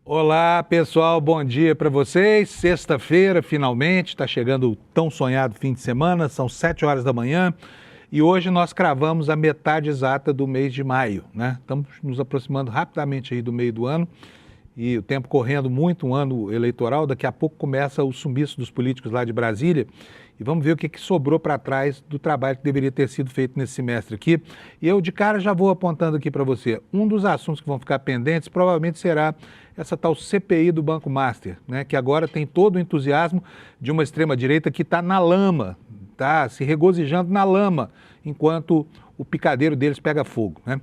Olá, pessoal, bom dia para vocês. Sexta-feira, finalmente, está chegando o tão sonhado fim de semana, são 7 horas da manhã e hoje nós cravamos a metade exata do mês de maio, né? Estamos nos aproximando rapidamente aí do meio do ano e o tempo correndo muito, um ano eleitoral. Daqui a pouco começa o sumiço dos políticos lá de Brasília e vamos ver o que sobrou para trás do trabalho que deveria ter sido feito nesse semestre aqui. E eu de cara já vou apontando aqui para você, um dos assuntos que vão ficar pendentes provavelmente será essa tal CPI do Banco Master, né, que agora tem todo o entusiasmo de uma extrema-direita que está na lama, está se regozijando na lama, enquanto o picadeiro deles pega fogo, né?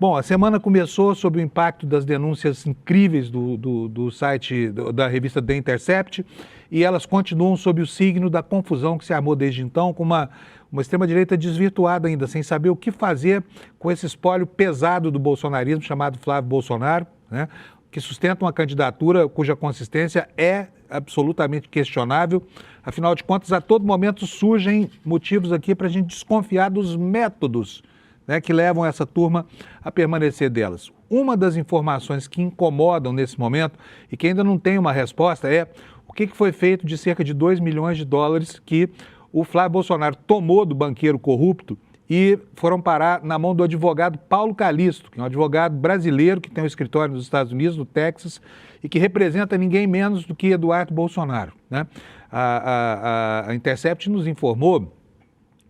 Bom, a semana começou sob o impacto das denúncias incríveis do site, da revista The Intercept, e elas continuam sob o signo da confusão que se armou desde então, com uma extrema-direita desvirtuada ainda, sem saber o que fazer com esse espólio pesado do bolsonarismo, chamado Flávio Bolsonaro, né, que sustenta uma candidatura cuja consistência é absolutamente questionável. Afinal de contas, a todo momento surgem motivos aqui para a gente desconfiar dos métodos, né, que levam essa turma a permanecer delas. Uma das informações que incomodam nesse momento e que ainda não tem uma resposta é o que foi feito de cerca de 2 milhões de dólares que o Flávio Bolsonaro tomou do banqueiro corrupto e foram parar na mão do advogado Paulo Calixto, que é um advogado brasileiro que tem um escritório nos Estados Unidos, no Texas, e que representa ninguém menos do que Eduardo Bolsonaro, né? A Intercept nos informou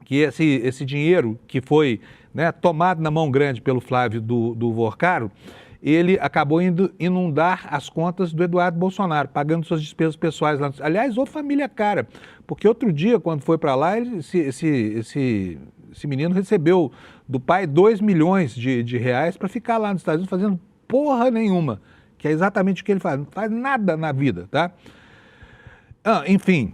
que esse dinheiro que foi, né, tomado na mão grande pelo Flávio do Vorcaro, ele acabou indo inundar as contas do Eduardo Bolsonaro, pagando suas despesas pessoais lá. Aliás, ô família cara, porque outro dia, quando foi para lá, esse menino recebeu do pai 2 milhões de reais para ficar lá nos Estados Unidos fazendo porra nenhuma, que é exatamente o que ele faz, não faz nada na vida, tá? Enfim,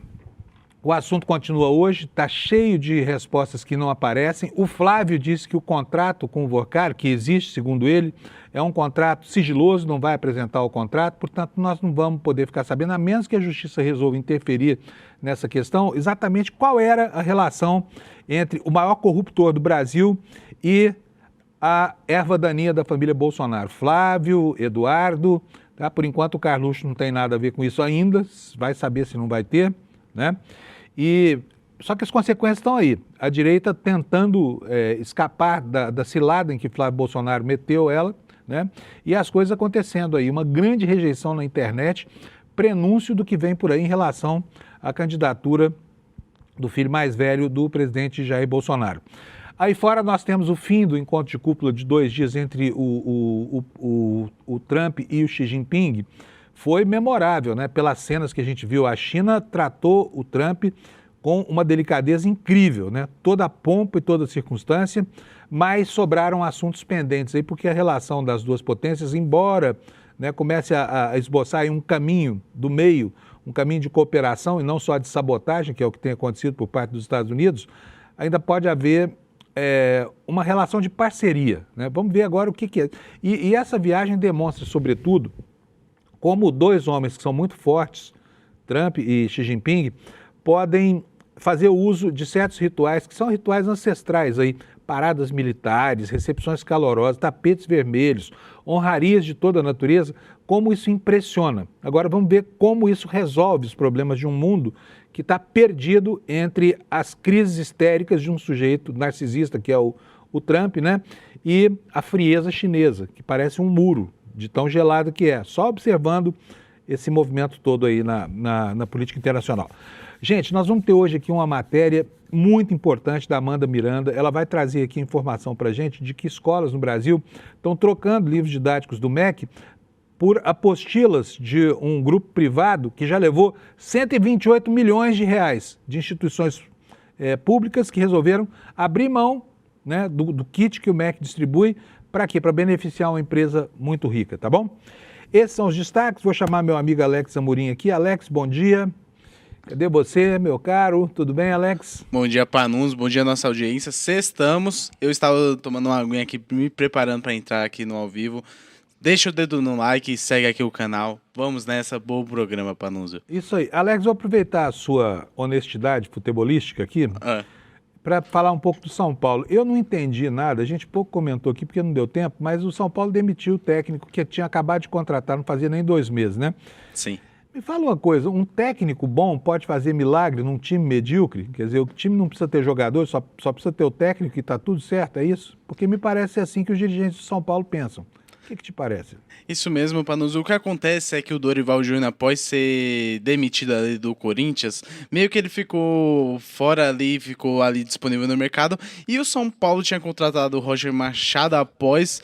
o assunto continua hoje, está cheio de respostas que não aparecem. O Flávio disse que o contrato com o Vorcaro, que existe, segundo ele, é um contrato sigiloso, não vai apresentar o contrato, portanto, nós não vamos poder ficar sabendo, a menos que a Justiça resolva interferir nessa questão, exatamente qual era a relação entre o maior corruptor do Brasil e a erva daninha da família Bolsonaro. Flávio, Eduardo, tá? Por enquanto o Carluxo não tem nada a ver com isso ainda, vai saber se não vai ter, né? Só que as consequências estão aí. A direita tentando escapar da cilada em que Flávio Bolsonaro meteu ela, né? E as coisas acontecendo aí. Uma grande rejeição na internet, prenúncio do que vem por aí em relação à candidatura do filho mais velho do presidente Jair Bolsonaro. Aí fora nós temos o fim do encontro de cúpula de 2 dias entre o Trump e o Xi Jinping. Foi memorável, né? Pelas cenas que a gente viu. A China tratou o Trump com uma delicadeza incrível, né? Toda a pompa e toda a circunstância, mas sobraram assuntos pendentes aí, porque a relação das duas potências, embora, né, comece a esboçar aí um caminho do meio, um caminho de cooperação e não só de sabotagem, que é o que tem acontecido por parte dos Estados Unidos, ainda pode haver uma relação de parceria, né? Vamos ver agora o que é. E essa viagem demonstra, sobretudo, como dois homens que são muito fortes, Trump e Xi Jinping, podem fazer uso de certos rituais, que são rituais ancestrais aí, paradas militares, recepções calorosas, tapetes vermelhos, honrarias de toda a natureza, como isso impressiona. Agora vamos ver como isso resolve os problemas de um mundo que está perdido entre as crises histéricas de um sujeito narcisista, que é o Trump, né, e a frieza chinesa, que parece um muro de tão gelado que é, só observando esse movimento todo aí na política internacional. Gente, nós vamos ter hoje aqui uma matéria muito importante da Amanda Miranda. Ela vai trazer aqui informação para a gente de que escolas no Brasil estão trocando livros didáticos do MEC por apostilas de um grupo privado que já levou 128 milhões de reais de instituições públicas que resolveram abrir mão, né, do kit que o MEC distribui. Para quê? Para beneficiar uma empresa muito rica, tá bom? Esses são os destaques. Vou chamar meu amigo Alex Amorim aqui. Alex, bom dia. Cadê você, meu caro? Tudo bem, Alex? Bom dia, Panuns. Bom dia, nossa audiência. Sextamos. Eu estava tomando uma aguinha aqui, me preparando para entrar aqui no ao vivo. Deixa o dedo no like e segue aqui o canal. Vamos nessa, bom programa, Panunzio. Isso aí. Alex, vou aproveitar a sua honestidade futebolística aqui para falar um pouco do São Paulo. Eu não entendi nada, a gente pouco comentou aqui porque não deu tempo, mas o São Paulo demitiu o técnico que tinha acabado de contratar, não fazia nem 2 meses, né? Sim. Me fala uma coisa, um técnico bom pode fazer milagre num time medíocre? Quer dizer, o time não precisa ter jogador, só precisa ter o técnico e está tudo certo, é isso? Porque me parece assim que os dirigentes do São Paulo pensam. O que te parece? Isso mesmo, Panuso. O que acontece é que o Dorival Júnior, após ser demitido ali do Corinthians, meio que ele ficou fora ali, ficou ali disponível no mercado. E o São Paulo tinha contratado o Roger Machado após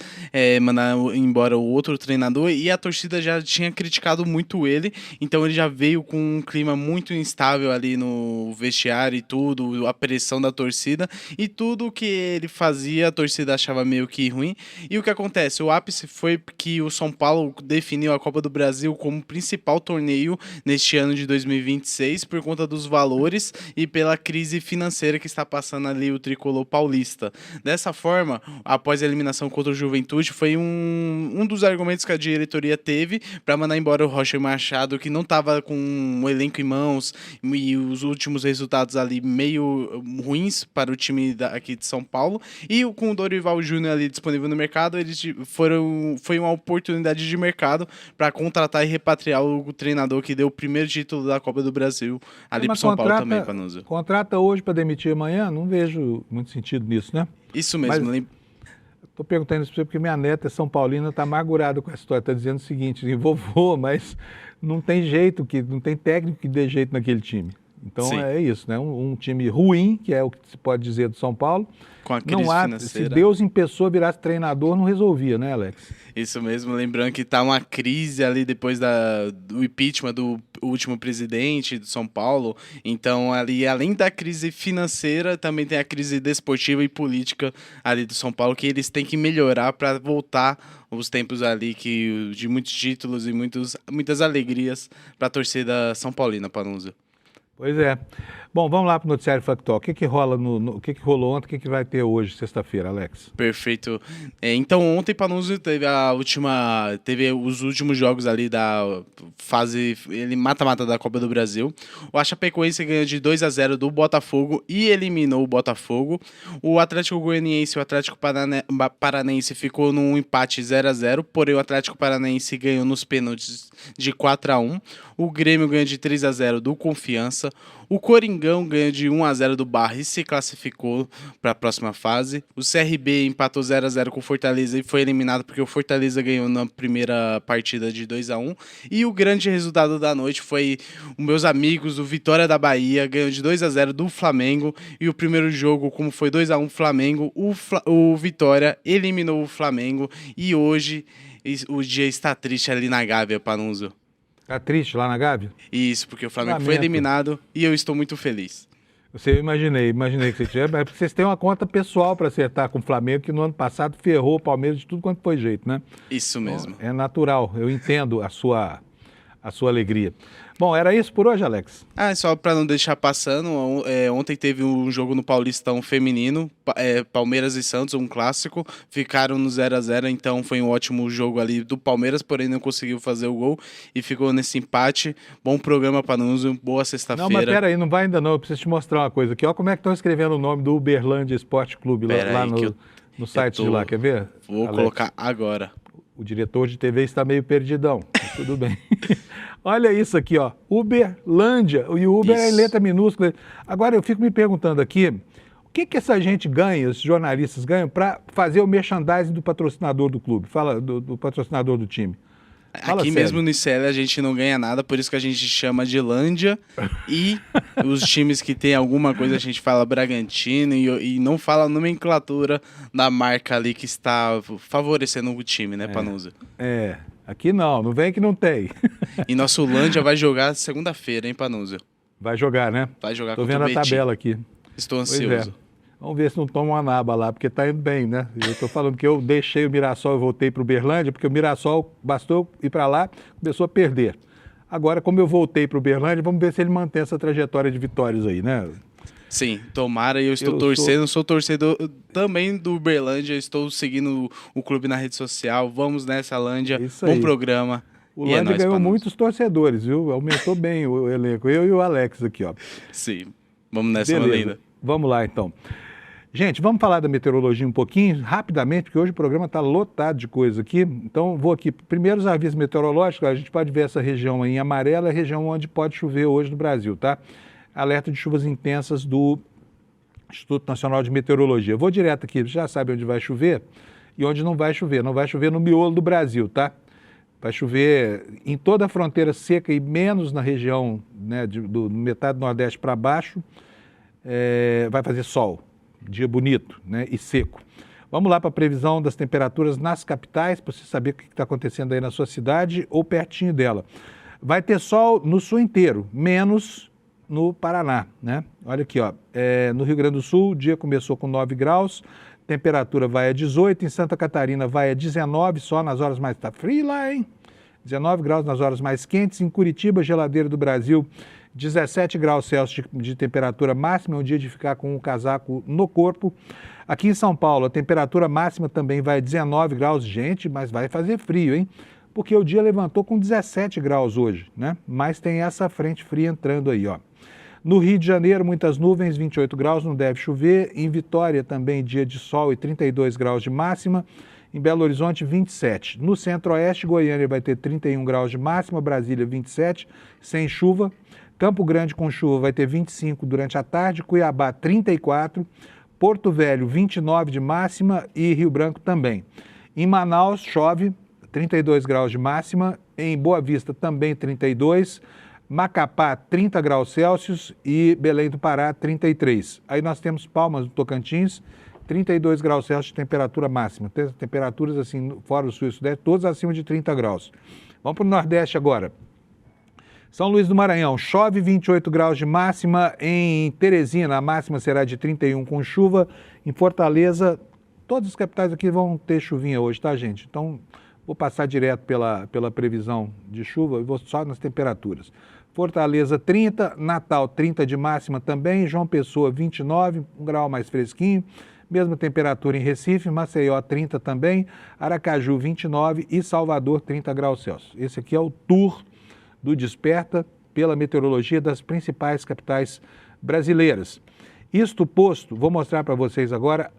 mandar embora o outro treinador. E a torcida já tinha criticado muito ele. Então ele já veio com um clima muito instável ali no vestiário e tudo, a pressão da torcida. E tudo que ele fazia, a torcida achava meio que ruim. E o que acontece? O ápice foi que o São Paulo definiu a Copa do Brasil como principal torneio neste ano de 2026 por conta dos valores e pela crise financeira que está passando ali o tricolor paulista. Dessa forma, após a eliminação contra o Juventude, foi um dos argumentos que a diretoria teve para mandar embora o Roger Machado, que não estava com o elenco em mãos e os últimos resultados ali meio ruins para o time aqui de São Paulo. E com o Dorival Júnior ali disponível no mercado, eles foi uma oportunidade de mercado para contratar e repatriar o treinador que deu o primeiro título da Copa do Brasil ali para São Paulo também, Panuso. Contrata hoje para demitir amanhã? Não vejo muito sentido nisso, né? Isso mesmo. Estou perguntando isso para você porque minha neta São Paulina está amargurada com essa história, está dizendo o seguinte, vovô, mas não tem jeito, não tem técnico que dê jeito naquele time. Então Sim. É isso, né? Um time ruim, que é o que se pode dizer do São Paulo. Com a crise financeira. Se Deus em pessoa virasse treinador, não resolvia, né, Alex? Isso mesmo, lembrando que tá uma crise ali depois do impeachment do último presidente do São Paulo. Então, ali, além da crise financeira, também tem a crise desportiva e política ali do São Paulo, que eles têm que melhorar para voltar os tempos ali de muitos títulos e muitas alegrias para a torcida São Paulina, Panuso. Pois é. Bom, vamos lá para o Noticiário Factual. O que rola o que rolou ontem, o que vai ter hoje, sexta-feira, Alex? Perfeito. Então, ontem, Panuso, teve os últimos jogos ali da fase mata-mata da Copa do Brasil. O Chapecoense ganhou de 2-0 do Botafogo e eliminou o Botafogo. O Atlético Goianiense e o Atlético Paranaense ficou num empate 0-0, porém o Atlético Paranaense ganhou nos pênaltis de 4-1. O Grêmio ganhou de 3-0 do Confiança. O Coringão ganhou de 1-0 do Barra e se classificou para a próxima fase. O CRB empatou 0-0 com o Fortaleza e foi eliminado porque o Fortaleza ganhou na primeira partida de 2-1. E o grande resultado da noite foi os meus amigos, o Vitória da Bahia, ganhou de 2-0 do Flamengo. E o primeiro jogo, como foi 2-1 Flamengo, o Vitória eliminou o Flamengo. E hoje o dia está triste ali na Gávea, Panuso. Tá triste lá na Gávea? Isso, porque o Flamengo foi eliminado e eu estou muito feliz. Imaginei que você tinha, mas vocês têm uma conta pessoal para acertar com o Flamengo, que no ano passado ferrou o Palmeiras de tudo quanto foi jeito, né? Isso mesmo. Então, é natural, eu entendo a sua alegria. Bom, era isso por hoje, Alex? Só para não deixar passando, ontem teve um jogo no Paulistão feminino, Palmeiras e Santos, um clássico, ficaram no 0-0, então foi um ótimo jogo ali do Palmeiras, porém não conseguiu fazer o gol e ficou nesse empate. Bom programa, Panuso, boa sexta-feira. Não, mas peraí, não vai ainda não, eu preciso te mostrar uma coisa aqui, ó como é que estão escrevendo o nome do Uberlândia Esporte Clube lá no site de lá, quer ver? Vou colocar agora. O diretor de TV está meio perdidão, mas tudo bem. Olha isso aqui, ó, Uberlândia, e o Uber é em letra minúscula. Agora eu fico me perguntando aqui, o que essa gente ganha, os jornalistas ganham, para fazer o merchandising do patrocinador do clube, do patrocinador do time? Fala aqui sério. Mesmo no ICL a gente não ganha nada, por isso que a gente chama de Lândia. E os times que tem alguma coisa a gente fala Bragantino e não fala a nomenclatura da marca ali que está favorecendo o time, né, Panuso? Aqui não vem que não tem. E nosso Lândia vai jogar segunda-feira, hein, Panuso? Vai jogar, né? Vai jogar contra o Betim. Tô vendo a tabela aqui. Estou ansioso. Vamos ver se não toma uma naba lá, porque tá indo bem, né? Eu estou falando que eu deixei o Mirassol e voltei para o Uberlândia, porque o Mirassol bastou ir para lá, começou a perder. Agora, como eu voltei para o Uberlândia, vamos ver se ele mantém essa trajetória de vitórias aí, né? Sim, tomara, e eu estou torcendo, sou torcedor também do Uberlândia, estou seguindo o clube na rede social, vamos nessa, Lândia, bom programa. O Lândia ganhou muitos torcedores, viu? Aumentou bem o elenco, eu e o Alex aqui, ó. Sim, vamos nessa, Linda. Vamos lá, então. Gente, vamos falar da meteorologia um pouquinho, rapidamente, porque hoje o programa está lotado de coisa aqui. Então, vou aqui. Primeiro, os avisos meteorológicos. A gente pode ver essa região aí em amarelo, é a região onde pode chover hoje no Brasil, tá? Alerta de chuvas intensas do Instituto Nacional de Meteorologia. Vou direto aqui, já sabe onde vai chover e onde não vai chover. Não vai chover no miolo do Brasil, tá? Vai chover em toda a fronteira seca e menos na região, né, do metade do Nordeste para baixo. Vai fazer sol. Dia bonito, né, e seco. Vamos lá para a previsão das temperaturas nas capitais, para você saber o que está acontecendo aí na sua cidade ou pertinho dela. Vai ter sol no sul inteiro, menos no Paraná, né? Olha aqui, ó, no Rio Grande do Sul, o dia começou com 9 graus, temperatura vai a 18, em Santa Catarina vai a 19, só nas horas mais... Tá frio lá, hein? 19 graus nas horas mais quentes, em Curitiba, geladeira do Brasil, 17 graus Celsius de temperatura máxima, é um dia de ficar com um casaco no corpo. Aqui em São Paulo, a temperatura máxima também vai a 19 graus, gente, mas vai fazer frio, hein? Porque o dia levantou com 17 graus hoje, né? Mas tem essa frente fria entrando aí, ó. No Rio de Janeiro, muitas nuvens, 28 graus, não deve chover. Em Vitória também dia de sol e 32 graus de máxima. Em Belo Horizonte, 27. No Centro-Oeste, Goiânia vai ter 31 graus de máxima, Brasília 27, sem chuva. Campo Grande com chuva vai ter 25 durante a tarde, Cuiabá 34, Porto Velho 29 de máxima e Rio Branco também. Em Manaus chove, 32 graus de máxima, em Boa Vista também 32, Macapá 30 graus Celsius e Belém do Pará 33. Aí nós temos Palmas do Tocantins, 32 graus Celsius de temperatura máxima. Tem temperaturas assim, fora do sul e sudeste, todas acima de 30 graus. Vamos para o Nordeste agora. São Luís do Maranhão, chove 28 graus de máxima. Em Teresina, a máxima será de 31 com chuva. Em Fortaleza, todas as capitais aqui vão ter chuvinha hoje, tá, gente? Então, vou passar direto pela previsão de chuva e vou só nas temperaturas. Fortaleza, 30, Natal, 30 de máxima também. João Pessoa, 29, um grau mais fresquinho. Mesma temperatura em Recife, Maceió, 30 também. Aracaju, 29 e Salvador, 30 graus Celsius. Esse aqui é o tour do Desperta pela meteorologia das principais capitais brasileiras. Isto posto, vou mostrar para vocês agora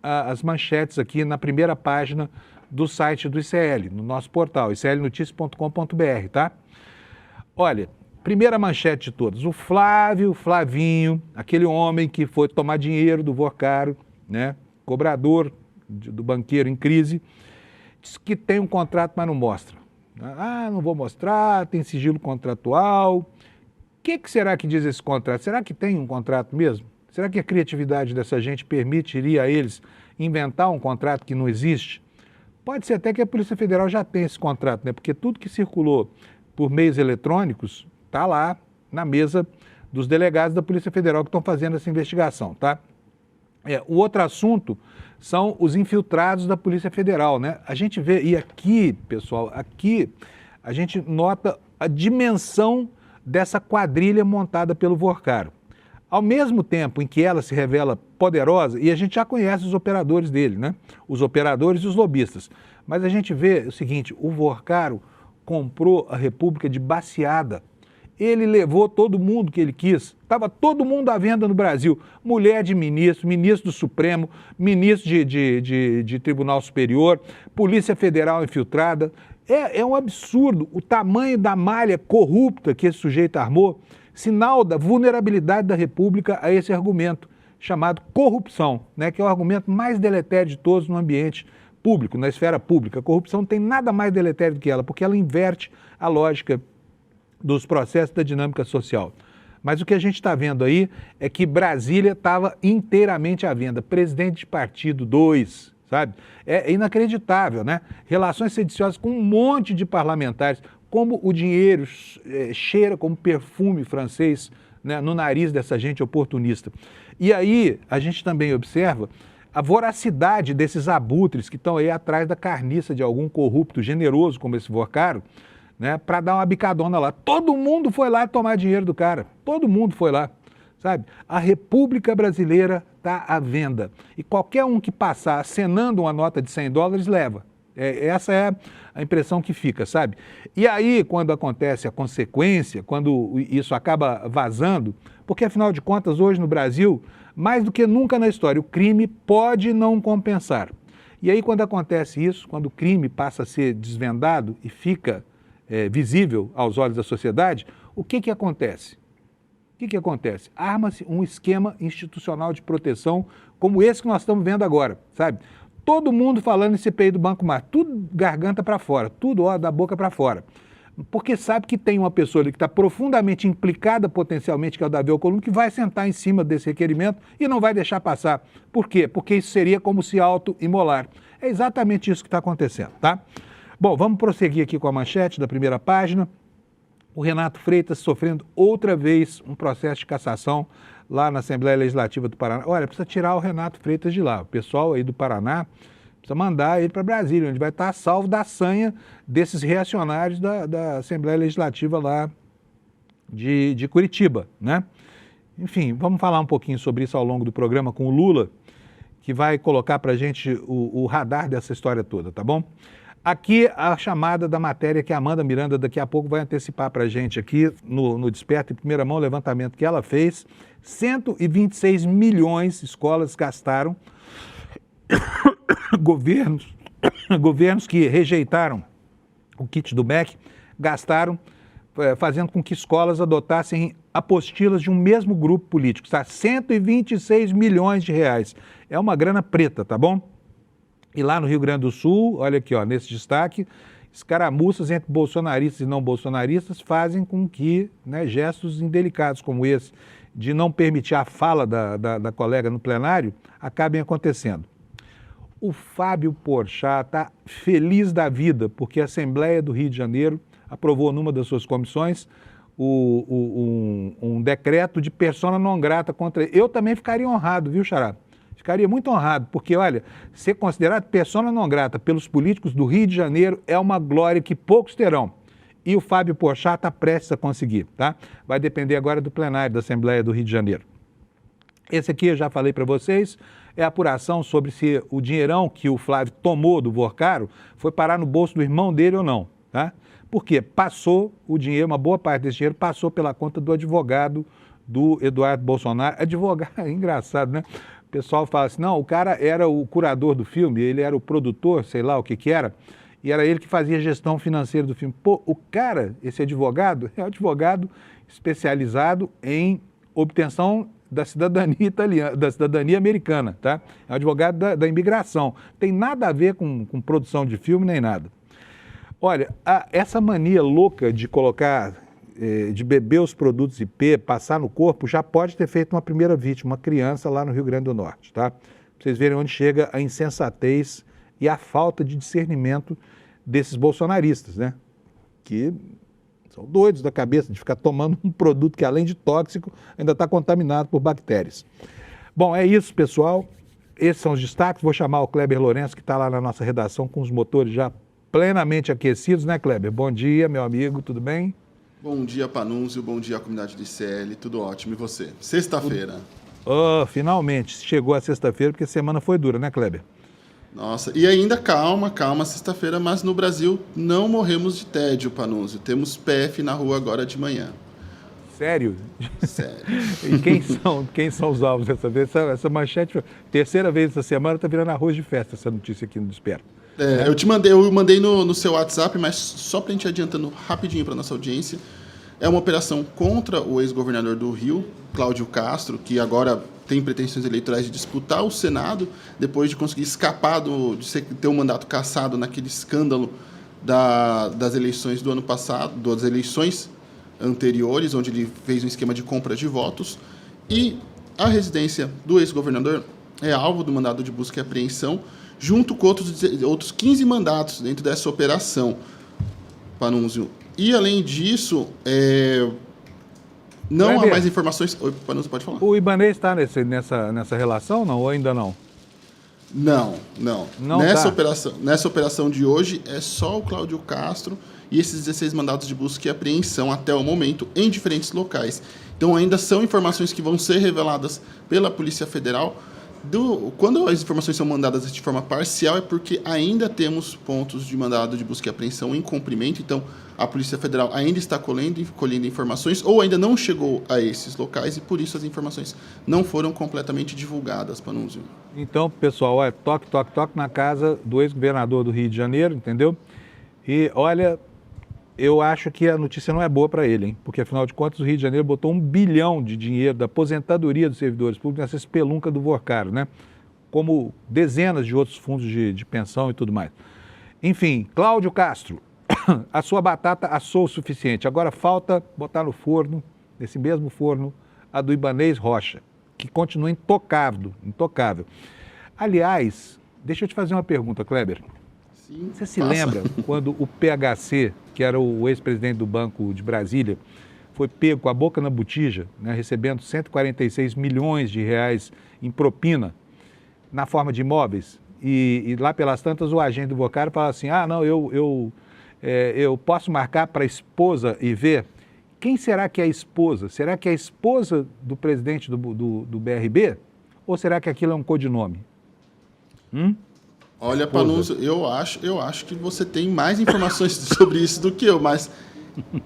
as manchetes aqui na primeira página do site do ICL, no nosso portal, iclnoticias.com.br, tá? Olha, primeira manchete de todas, o Flavinho, aquele homem que foi tomar dinheiro do Vorcaro, né? Cobrador do banqueiro em crise, diz que tem um contrato, mas não mostra. Ah, não vou mostrar, tem sigilo contratual. O que será que diz esse contrato? Será que tem um contrato mesmo? Será que a criatividade dessa gente permitiria a eles inventar um contrato que não existe? Pode ser até que a Polícia Federal já tenha esse contrato, né? Porque tudo que circulou por meios eletrônicos está lá na mesa dos delegados da Polícia Federal que estão fazendo essa investigação, tá? O outro assunto são os infiltrados da Polícia Federal, né? A gente vê, e aqui, pessoal, aqui a gente nota a dimensão dessa quadrilha montada pelo Vorcaro. Ao mesmo tempo em que ela se revela poderosa, e a gente já conhece os operadores dele, né? Os operadores e os lobistas. Mas a gente vê o seguinte, o Vorcaro comprou a República de baseada. Ele levou todo mundo que ele quis. Estava todo mundo à venda no Brasil. Mulher de ministro, ministro do Supremo, ministro de Tribunal Superior, Polícia Federal infiltrada. É um absurdo o tamanho da malha corrupta que esse sujeito armou, sinal da vulnerabilidade da República a esse argumento chamado corrupção, né, que é o argumento mais deletério de todos no ambiente público, na esfera pública. A corrupção não tem nada mais deletério do que ela, porque ela inverte a lógica dos processos da dinâmica social. Mas o que a gente está vendo aí é que Brasília estava inteiramente à venda. Presidente de partido 2, sabe? É inacreditável, né? Relações sediciosas com um monte de parlamentares, como o dinheiro cheira como perfume francês, né, no nariz dessa gente oportunista. E aí a gente também observa a voracidade desses abutres que estão aí atrás da carniça de algum corrupto generoso como esse Vorcaro, né, para dar uma bicadona lá. Todo mundo foi lá tomar dinheiro do cara. Todo mundo foi lá, sabe? A República Brasileira está à venda. E qualquer um que passar acenando uma nota de $100 leva. Essa é a impressão que fica, sabe? E aí, quando acontece a consequência, quando isso acaba vazando, porque afinal de contas, hoje no Brasil, Mais do que nunca na história, o crime pode não compensar. E aí, quando acontece isso, quando o crime passa a ser desvendado e fica visível aos olhos da sociedade, o que acontece? O que acontece? Arma-se um esquema institucional de proteção como esse que nós estamos vendo agora, sabe? Todo mundo falando em CPI do Banco Mar, tudo garganta para fora, tudo da boca para fora. Porque sabe que tem uma pessoa ali que está profundamente implicada potencialmente, que é o Davi Alcolumbre, que vai sentar em cima desse requerimento e não vai deixar passar. Por quê? Porque isso seria como se auto-imolar. É exatamente isso que está acontecendo, tá? Bom, vamos prosseguir aqui com a manchete da primeira página. O Renato Freitas sofrendo outra vez um processo de cassação lá na Assembleia Legislativa do Paraná. Olha, precisa tirar o Renato Freitas de lá. O pessoal aí do Paraná precisa mandar ele para Brasília, onde vai estar salvo da sanha desses reacionários da Assembleia Legislativa lá de Curitiba, né? Enfim, vamos falar um pouquinho sobre isso ao longo do programa com o Lula, que vai colocar para a gente o radar dessa história toda, tá bom? Aqui a chamada da matéria que a Amanda Miranda daqui a pouco vai antecipar para a gente aqui no Desperta em primeira mão, o levantamento que ela fez. 126 milhões escolas gastaram, governos que rejeitaram o kit do MEC, gastaram fazendo com que escolas adotassem apostilas de um mesmo grupo político, tá? 126 milhões de reais. É uma grana preta, tá bom? E lá no Rio Grande do Sul, olha aqui, ó, nesse destaque, escaramuças entre bolsonaristas e não bolsonaristas fazem com que, né, gestos indelicados como esse, de não permitir a fala da colega no plenário, acabem acontecendo. O Fábio Porchat está feliz da vida, porque a Assembleia do Rio de Janeiro aprovou numa das suas comissões um decreto de persona non grata contra ele. Eu também ficaria honrado, viu, Xará? Ficaria muito honrado, porque, olha, ser considerado persona non grata pelos políticos do Rio de Janeiro é uma glória que poucos terão. E o Fábio Porchat está prestes a conseguir, tá? Vai depender agora do plenário da Assembleia do Rio de Janeiro. Esse aqui eu já falei para vocês, é a apuração sobre se o dinheirão que o Flávio tomou do Vorcaro foi parar no bolso do irmão dele ou não, tá? Por quê? Passou o dinheiro, uma boa parte desse dinheiro passou pela conta do advogado do Eduardo Bolsonaro. Advogado, é engraçado, né? O pessoal fala assim, não, o cara era o curador do filme, ele era o produtor, sei lá o que era, e era ele que fazia a gestão financeira do filme. Pô, o cara, esse advogado, é um advogado especializado em obtenção da cidadania italiana, da cidadania americana, tá? É um advogado da imigração. Tem nada a ver com produção de filme nem nada. Olha, essa mania louca de colocar, de beber os produtos IP, passar no corpo, já pode ter feito uma primeira vítima, uma criança lá no Rio Grande do Norte, tá? Pra vocês verem onde chega a insensatez e a falta de discernimento desses bolsonaristas, né? Que são doidos da cabeça de ficar tomando um produto que, além de tóxico, ainda está contaminado por bactérias. Bom, é isso, pessoal. Esses são os destaques. Vou chamar o Kleber Lourenço, que está lá na nossa redação com os motores já plenamente aquecidos, né, Kleber? Bom dia, meu amigo, tudo bem? Bom dia, Panunzio. Bom dia, comunidade do ICL. Tudo ótimo. E você? Sexta-feira. Oh, finalmente. Chegou a sexta-feira, porque a semana foi dura, né, Kleber? Nossa, e ainda calma, sexta-feira, mas no Brasil não morremos de tédio, Panunzio. Temos PF na rua agora de manhã. Sério? Sério. E quem são os alvos dessa vez? Essa manchete, terceira vez essa semana, está virando arroz de festa essa notícia aqui no Desperta. Eu mandei no seu WhatsApp, mas só para a gente adiantando rapidinho para nossa audiência, é uma operação contra o ex-governador do Rio, Cláudio Castro, que agora tem pretensões eleitorais de disputar o Senado, depois de conseguir escapar de ter um mandato cassado naquele escândalo das eleições do ano passado, das eleições anteriores, onde ele fez um esquema de compra de votos. E a residência do ex-governador é alvo do mandado de busca e apreensão, junto com outros 15 mandatos dentro dessa operação, Panunzio. E, além disso, não há mais informações... Oi, Panunzio, pode falar? O Ibanez está nessa relação, não? Ou ainda não? Não. Nessa tá. operação de hoje, é só o Cláudio Castro e esses 16 mandatos de busca e apreensão até o momento em diferentes locais. Então, ainda são informações que vão ser reveladas pela Polícia Federal Quando as informações são mandadas de forma parcial, é porque ainda temos pontos de mandado de busca e apreensão em cumprimento. Então, a Polícia Federal ainda está colhendo informações ou ainda não chegou a esses locais e, por isso, as informações não foram completamente divulgadas, Panunzio. Então, pessoal, olha, toque na casa do ex-governador do Rio de Janeiro, entendeu? E, olha, eu acho que a notícia não é boa para ele, hein? Porque, afinal de contas, o Rio de Janeiro botou 1 bilhão de dinheiro da aposentadoria dos servidores públicos nessa espelunca do Vorcaro, né? Como dezenas de outros fundos de pensão e tudo mais. Enfim, Cláudio Castro, a sua batata assou o suficiente. Agora falta botar no forno, nesse mesmo forno, a do Ibanez Rocha, que continua intocável. Aliás, deixa eu te fazer uma pergunta, Kleber. Sim, você se lembra quando o PHC, que era o ex-presidente do Banco de Brasília, foi pego com a boca na botija, né, recebendo 146 milhões de reais em propina na forma de imóveis? E lá pelas tantas o agente do Vorcaro fala assim, não, eu posso marcar para a esposa e ver. Quem será que é a esposa? Será que é a esposa do presidente do BRB? Ou será que aquilo é um codinome? Olha, Panunzio, eu acho que você tem mais informações sobre isso do que eu, mas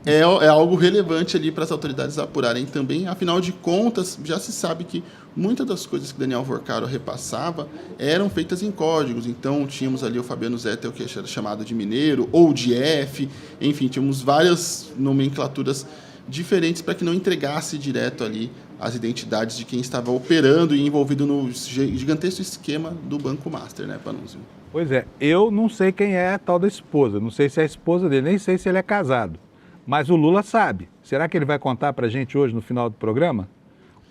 é algo relevante ali para as autoridades apurarem também. Afinal de contas, já se sabe que muitas das coisas que Daniel Vorcaro repassava eram feitas em códigos. Então, tínhamos ali o Fabiano Zettel, que era chamado de mineiro, ou de F, enfim, tínhamos várias nomenclaturas diferentes para que não entregasse direto ali as identidades de quem estava operando e envolvido no gigantesco esquema do Banco Master, né, Panunzio? Pois é, eu não sei quem é a tal da esposa, não sei se é a esposa dele, nem sei se ele é casado, mas o Lula sabe. Será que ele vai contar para a gente hoje no final do programa?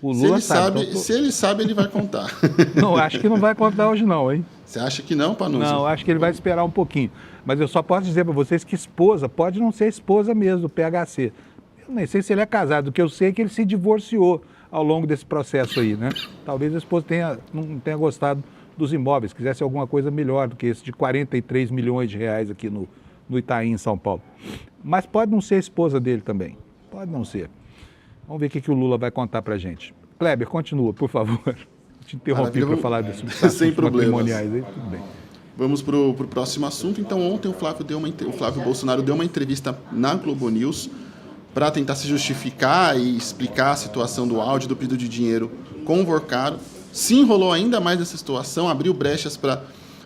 O Lula sabe. Então, se ele sabe, ele vai contar. Não, acho que não vai contar hoje não, hein? Você acha que não, Panunzio? Não, acho que ele vai esperar um pouquinho. Mas eu só posso dizer para vocês que esposa pode não ser esposa mesmo do PHC. Eu nem sei se ele é casado, o que eu sei é que ele se divorciou ao longo desse processo aí, né? Talvez a esposa não tenha gostado dos imóveis, quisesse alguma coisa melhor do que esse de 43 milhões de reais aqui no Itaim, em São Paulo. Mas pode não ser a esposa dele também, pode não ser. Vamos ver o que o Lula vai contar pra gente. Kleber, continua, por favor. Te interrompi para falar desses sem patrimoniais aí, tudo bem. Vamos para o próximo assunto. Então, ontem o Flávio Bolsonaro deu uma entrevista na Globo News para tentar se justificar e explicar a situação do áudio do pedido de dinheiro com o Vorcaro. Se enrolou ainda mais nessa situação, abriu brechas para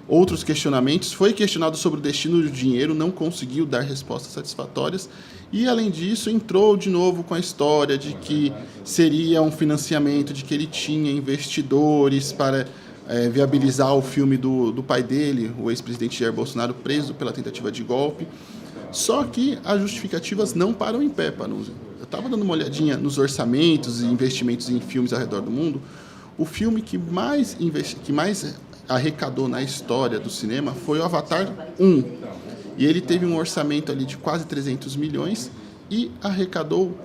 outros questionamentos, foi questionado sobre o destino do dinheiro, não conseguiu dar respostas satisfatórias e, além disso, entrou de novo com a história de que seria um financiamento, de que ele tinha investidores para viabilizar o filme do pai dele, o ex-presidente Jair Bolsonaro, preso pela tentativa de golpe. Só que as justificativas não param em pé, Panunzio. Eu estava dando uma olhadinha nos orçamentos e investimentos em filmes ao redor do mundo. O filme que mais arrecadou na história do cinema foi o Avatar 1. E ele teve um orçamento ali de quase 300 milhões e arrecadou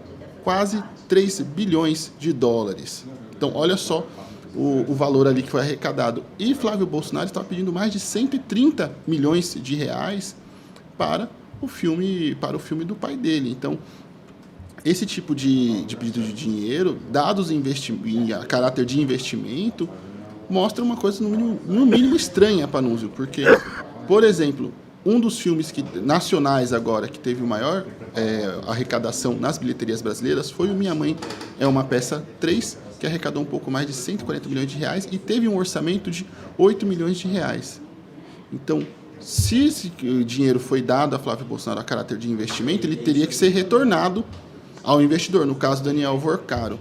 quase 3 bilhões de dólares. Então, olha só o valor ali que foi arrecadado. E Flávio Bolsonaro estava pedindo mais de 130 milhões de reais para o filme do pai dele. Então, esse tipo de pedido de dinheiro, dados em caráter de investimento, mostra uma coisa no mínimo estranha, Panunzio, porque, por exemplo, um dos filmes nacionais agora que teve o maior arrecadação nas bilheterias brasileiras foi o Minha Mãe é uma Peça 3, que arrecadou um pouco mais de 140 milhões de reais e teve um orçamento de 8 milhões de reais. Então, se esse dinheiro foi dado a Flávio Bolsonaro a caráter de investimento, ele teria que ser retornado ao investidor, no caso Daniel Vorcaro.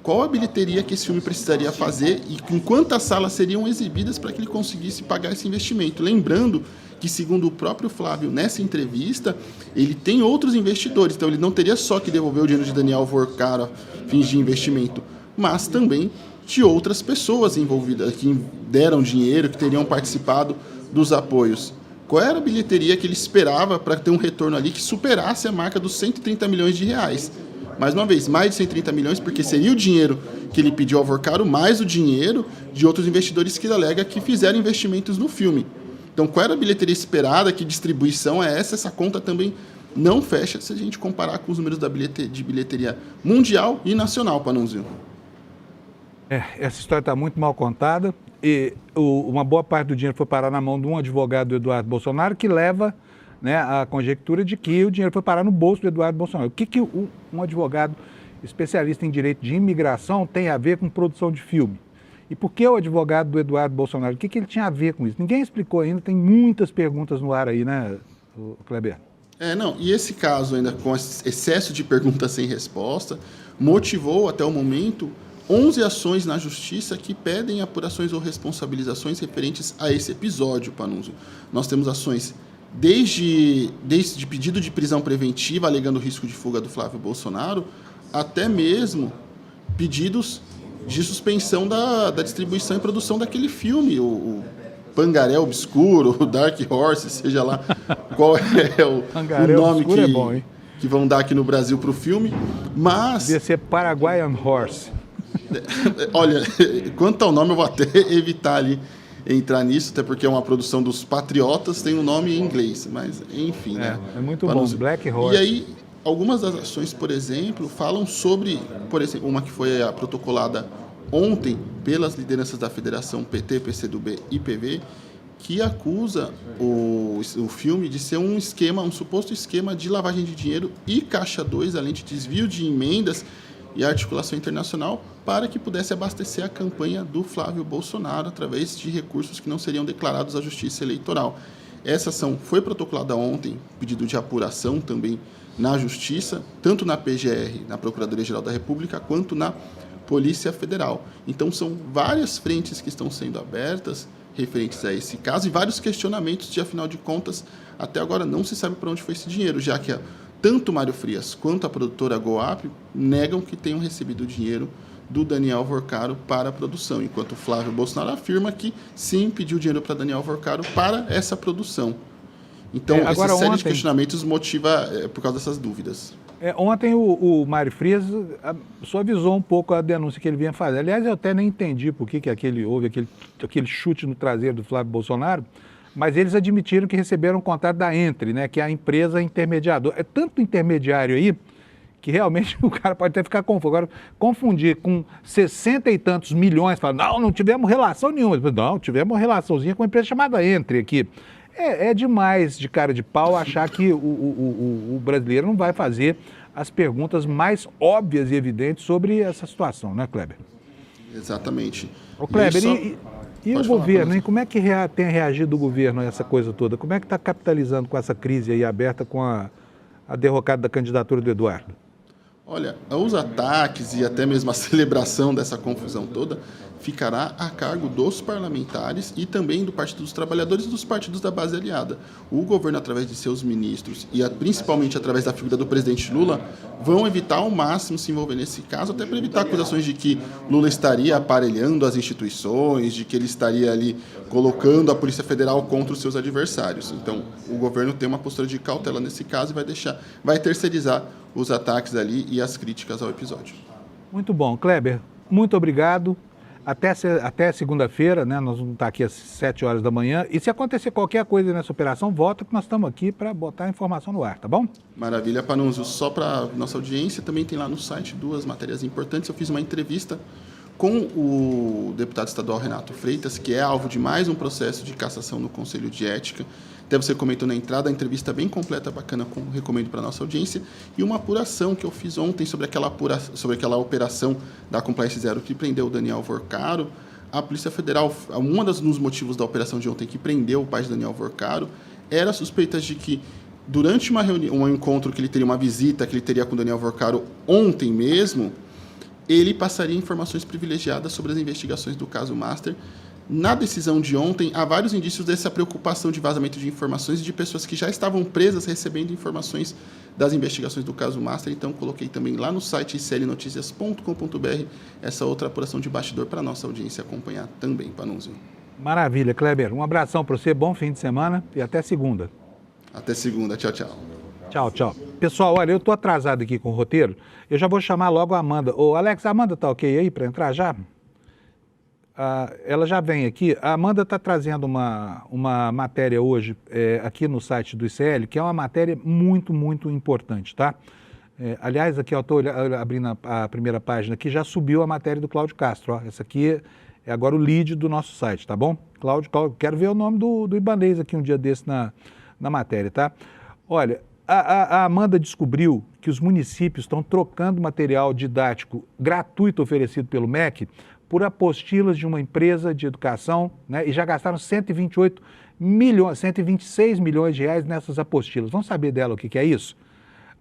Qual a bilheteria que esse filme precisaria fazer e em quantas salas seriam exibidas para que ele conseguisse pagar esse investimento? Lembrando que, segundo o próprio Flávio, nessa entrevista, ele tem outros investidores, então ele não teria só que devolver o dinheiro de Daniel Vorcaro a fins de investimento, mas também de outras pessoas envolvidas, que deram dinheiro, que teriam participado dos apoios. Qual era a bilheteria que ele esperava para ter um retorno ali que superasse a marca dos 130 milhões de reais? Mais uma vez, mais de 130 milhões, porque seria o dinheiro que ele pediu ao Vorcaro, mais o dinheiro de outros investidores que ele alega que fizeram investimentos no filme. Então, qual era a bilheteria esperada? Que distribuição é essa? Essa conta também não fecha se a gente comparar com os números de bilheteria mundial e nacional, Panunzio. Essa história está muito mal contada e uma boa parte do dinheiro foi parar na mão de um advogado do Eduardo Bolsonaro, que leva, né, a conjectura de que o dinheiro foi parar no bolso do Eduardo Bolsonaro. O que um advogado especialista em direito de imigração tem a ver com produção de filme? E por que o advogado do Eduardo Bolsonaro? O que ele tinha a ver com isso? Ninguém explicou ainda, tem muitas perguntas no ar aí, né, Kleber? E esse caso ainda com excesso de perguntas sem resposta, motivou até o momento 11 ações na justiça que pedem apurações ou responsabilizações referentes a esse episódio, Panunzio. Nós temos ações desde pedido de prisão preventiva alegando risco de fuga do Flávio Bolsonaro, até mesmo pedidos de suspensão da distribuição e produção daquele filme, o Pangaré Obscuro, o Dark Horse, seja lá qual é o nome que vão dar aqui no Brasil para o filme, mas... Devia ser Paraguayan Horse. Olha, quanto ao nome eu vou até evitar ali entrar nisso, até porque é uma produção dos Patriotas, tem um nome em inglês, mas enfim, né? É muito bom, Black Horse. E aí, algumas das ações, por exemplo, falam sobre, por exemplo, uma que foi protocolada ontem pelas lideranças da Federação PT, PCdoB e PV, que acusa o filme de ser um suposto esquema de lavagem de dinheiro e Caixa 2, além de desvio de emendas e articulação internacional, para que pudesse abastecer a campanha do Flávio Bolsonaro através de recursos que não seriam declarados à Justiça Eleitoral. Essa ação foi protocolada ontem, pedido de apuração também na Justiça, tanto na PGR, na Procuradoria-Geral da República, quanto na Polícia Federal. Então, são várias frentes que estão sendo abertas referentes a esse caso e vários questionamentos de, afinal de contas, até agora não se sabe para onde foi esse dinheiro, já que tanto Mário Frias quanto a produtora Goap negam que tenham recebido dinheiro do Daniel Vorcaro para a produção, enquanto Flávio Bolsonaro afirma que sim, pediu dinheiro para Daniel Vorcaro para essa produção. Então, essa série de questionamentos motiva por causa dessas dúvidas. Ontem o Mário Frias suavizou um pouco a denúncia que ele vinha fazer. Aliás, eu até nem entendi por que houve aquele chute no traseiro do Flávio Bolsonaro, mas eles admitiram que receberam um contrato da Entre, né, que é a empresa intermediadora. É tanto intermediário aí que realmente o cara pode até ficar confuso. Agora, confundir com 60 e tantos milhões, falar, não tivemos relação nenhuma. Não, tivemos uma relaçãozinha com uma empresa chamada Entre aqui. É demais de cara de pau achar que o brasileiro não vai fazer as perguntas mais óbvias e evidentes sobre essa situação, né, Kleber? Exatamente. Ô, Kleber, e o governo, hein? Como é que tem reagido o governo a essa coisa toda? Como é que está capitalizando com essa crise aí aberta com a derrocada da candidatura do Eduardo? Olha, os ataques e até mesmo a celebração dessa confusão toda ficará a cargo dos parlamentares e também do Partido dos Trabalhadores e dos partidos da base aliada. O governo, através de seus ministros e principalmente através da figura do presidente Lula, vão evitar ao máximo se envolver nesse caso, até para evitar acusações de que Lula estaria aparelhando as instituições, de que ele estaria ali colocando a Polícia Federal contra os seus adversários. Então, o governo tem uma postura de cautela nesse caso e vai terceirizar os ataques ali e as críticas ao episódio. Muito bom. Kleber, muito obrigado. Até segunda-feira, né? Nós vamos estar aqui às 7 horas da manhã. E se acontecer qualquer coisa nessa operação, volta que nós estamos aqui para botar a informação no ar, tá bom? Maravilha, Panunzio. Só para nossa audiência, também tem lá no site 2 matérias importantes. Eu fiz uma entrevista com o deputado estadual Renato Freitas, que é alvo de mais um processo de cassação no Conselho de Ética. Até você comentou na entrada, a entrevista bem completa, bacana, recomendo para a nossa audiência. E uma apuração que eu fiz ontem sobre aquela operação da Compliance Zero que prendeu o Daniel Vorcaro. A Polícia Federal, dos motivos da operação de ontem que prendeu o pai de Daniel Vorcaro, era suspeitas de que durante um encontro que ele teria, uma visita que ele teria com o Daniel Vorcaro ontem mesmo, ele passaria informações privilegiadas sobre as investigações do caso Master. Na decisão de ontem, há vários indícios dessa preocupação de vazamento de informações de pessoas que já estavam presas recebendo informações das investigações do caso Master. Então, coloquei também lá no site iclnoticias.com.br essa outra apuração de bastidor para a nossa audiência acompanhar também, Panunzio. Maravilha, Kleber. Um abração para você, bom fim de semana e até segunda. Até segunda. Tchau, tchau. Tchau, tchau. Pessoal, olha, eu estou atrasado aqui com o roteiro. Eu já vou chamar logo a Amanda. Ô, Alex, a Amanda tá ok aí para entrar já? Ela já vem aqui. A Amanda está trazendo uma matéria hoje aqui no site do ICL, que é uma matéria muito, muito importante, tá? Aliás, aqui eu estou abrindo a primeira página aqui, já subiu a matéria do Cláudio Castro. Ó. Essa aqui é agora o lead do nosso site, tá bom? Cláudio, quero ver o nome do Ibanez aqui um dia desse na matéria, tá? Olha, a Amanda descobriu que os municípios estão trocando material didático gratuito oferecido pelo MEC por apostilas de uma empresa de educação, né, e já gastaram 126 milhões de reais nessas apostilas. Vamos saber dela o que é isso?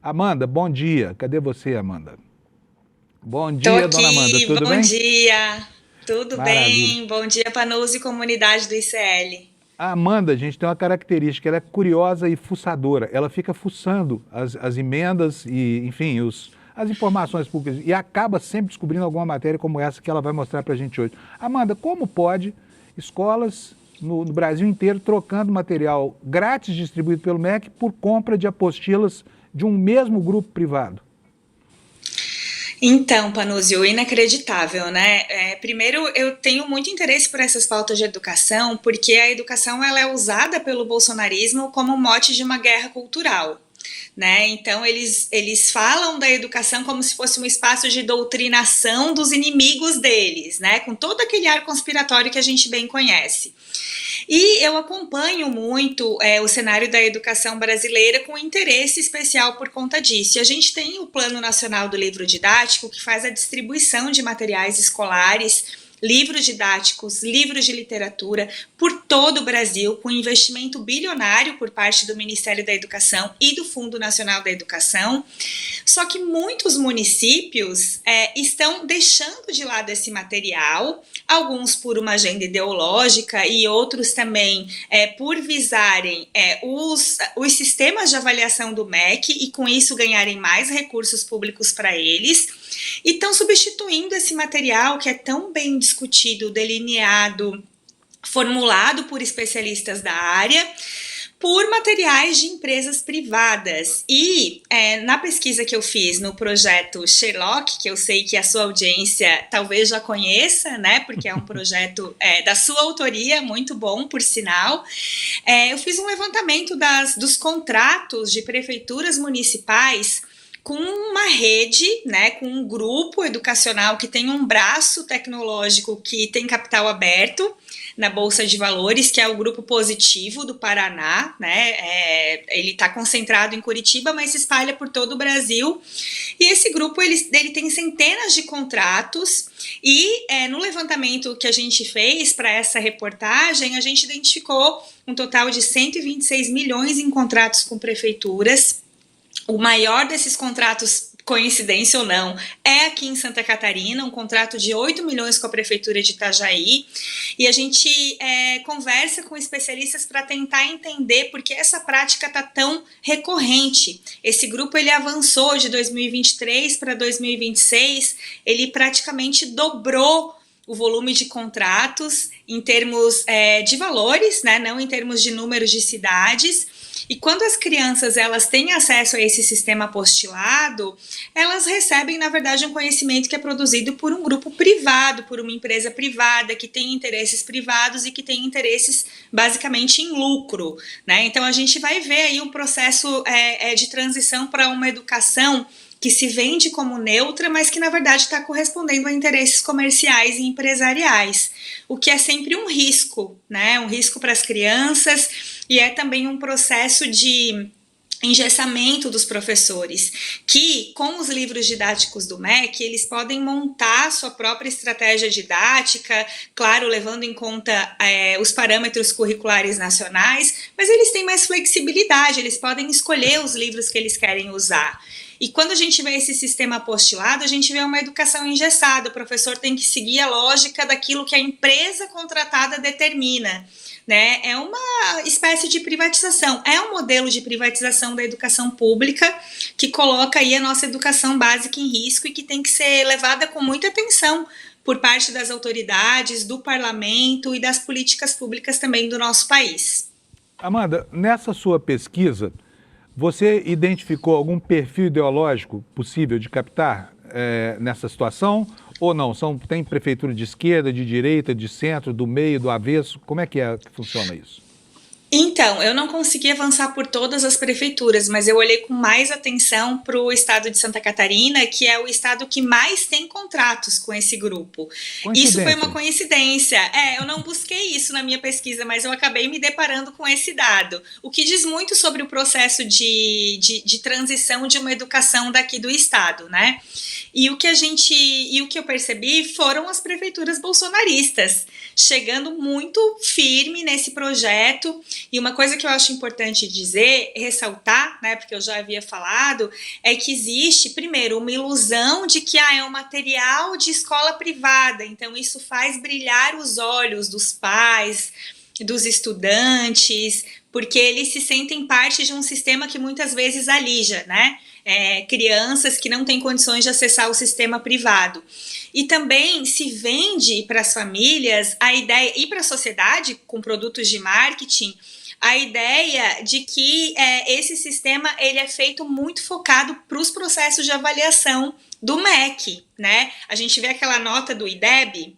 Amanda, bom dia. Cadê você, Amanda? Bom dia, dona Amanda. Tudo bem? Bom dia. Tudo Maravilha. bem? Bom dia, Panus e comunidade do ICL. A Amanda, gente, tem uma característica, ela é curiosa e fuçadora. Ela fica fuçando as emendas e, enfim, as informações públicas e acaba sempre descobrindo alguma matéria como essa que ela vai mostrar para a gente hoje. Amanda, como pode escolas no Brasil inteiro trocando material grátis distribuído pelo MEC por compra de apostilas de um mesmo grupo privado? Então, Panúzio, inacreditável, né? Primeiro, eu tenho muito interesse por essas pautas de educação, porque a educação ela é usada pelo bolsonarismo como mote de uma guerra cultural. Né? Então, eles falam da educação como se fosse um espaço de doutrinação dos inimigos deles, né? Com todo aquele ar conspiratório que a gente bem conhece. E eu acompanho muito o cenário da educação brasileira com interesse especial por conta disso. E a gente tem o Plano Nacional do Livro Didático, que faz a distribuição de materiais escolares, livros didáticos, livros de literatura por todo o Brasil, com investimento bilionário por parte do Ministério da Educação e do Fundo Nacional da Educação. Só que muitos municípios estão deixando de lado esse material, alguns por uma agenda ideológica e outros também por visarem os sistemas de avaliação do MEC e com isso ganharem mais recursos públicos para eles. E estão substituindo esse material que é tão bem discutido, delineado, formulado por especialistas da área, por materiais de empresas privadas. E na pesquisa que eu fiz no projeto Sherlock, que eu sei que a sua audiência talvez já conheça, né, porque é um projeto da sua autoria, muito bom, por sinal, eu fiz um levantamento dos contratos de prefeituras municipais com uma rede, né, com um grupo educacional que tem um braço tecnológico que tem capital aberto na Bolsa de Valores, que é o Grupo Positivo do Paraná, né, ele está concentrado em Curitiba, mas se espalha por todo o Brasil, e esse grupo ele tem centenas de contratos, e no levantamento que a gente fez para essa reportagem, a gente identificou um total de 126 milhões em contratos com prefeituras. O maior desses contratos, coincidência ou não, é aqui em Santa Catarina, um contrato de 8 milhões com a Prefeitura de Itajaí, e a gente conversa com especialistas para tentar entender por que essa prática está tão recorrente. Esse grupo ele avançou de 2023 para 2026, ele praticamente dobrou o volume de contratos em termos de valores, né, não em termos de números de cidades. E quando as crianças elas têm acesso a esse sistema apostilado, elas recebem, na verdade, um conhecimento que é produzido por um grupo privado, por uma empresa privada, que tem interesses privados e que tem interesses basicamente em lucro, né? Então a gente vai ver aí um processo de transição para uma educação que se vende como neutra, mas que na verdade está correspondendo a interesses comerciais e empresariais, o que é sempre um risco, né? Um risco para as crianças, e é também um processo de engessamento dos professores, que com os livros didáticos do MEC, eles podem montar sua própria estratégia didática, claro, levando em conta os parâmetros curriculares nacionais, mas eles têm mais flexibilidade, eles podem escolher os livros que eles querem usar. E quando a gente vê esse sistema apostilado, a gente vê uma educação engessada, o professor tem que seguir a lógica daquilo que a empresa contratada determina, né? É uma espécie de privatização, é um modelo de privatização da educação pública que coloca aí a nossa educação básica em risco e que tem que ser levada com muita atenção por parte das autoridades, do parlamento e das políticas públicas também do nosso país. Amanda, nessa sua pesquisa, você identificou algum perfil ideológico possível de captar nessa situação ou não? Tem prefeitura de esquerda, de direita, de centro, do meio, do avesso? Como é que funciona isso? Então, eu não consegui avançar por todas as prefeituras, mas eu olhei com mais atenção para o estado de Santa Catarina, que é o estado que mais tem contratos com esse grupo. Isso foi uma Coincidência. coincidência. Eu não busquei isso na minha pesquisa, mas eu acabei me deparando com esse dado, o que diz muito sobre o processo de transição de uma educação daqui do estado, né? E o que eu percebi foram as prefeituras bolsonaristas chegando muito firme nesse projeto. E uma coisa que eu acho importante dizer, ressaltar, né, porque eu já havia falado, é que existe, primeiro, uma ilusão de que é um material de escola privada, então isso faz brilhar os olhos dos pais, dos estudantes, porque eles se sentem parte de um sistema que muitas vezes alija, né? Crianças que não têm condições de acessar o sistema privado. E também se vende para as famílias a ideia, e para a sociedade, com produtos de marketing, a ideia de que esse sistema ele é feito muito focado para os processos de avaliação do MEC, né? A gente vê aquela nota do IDEB,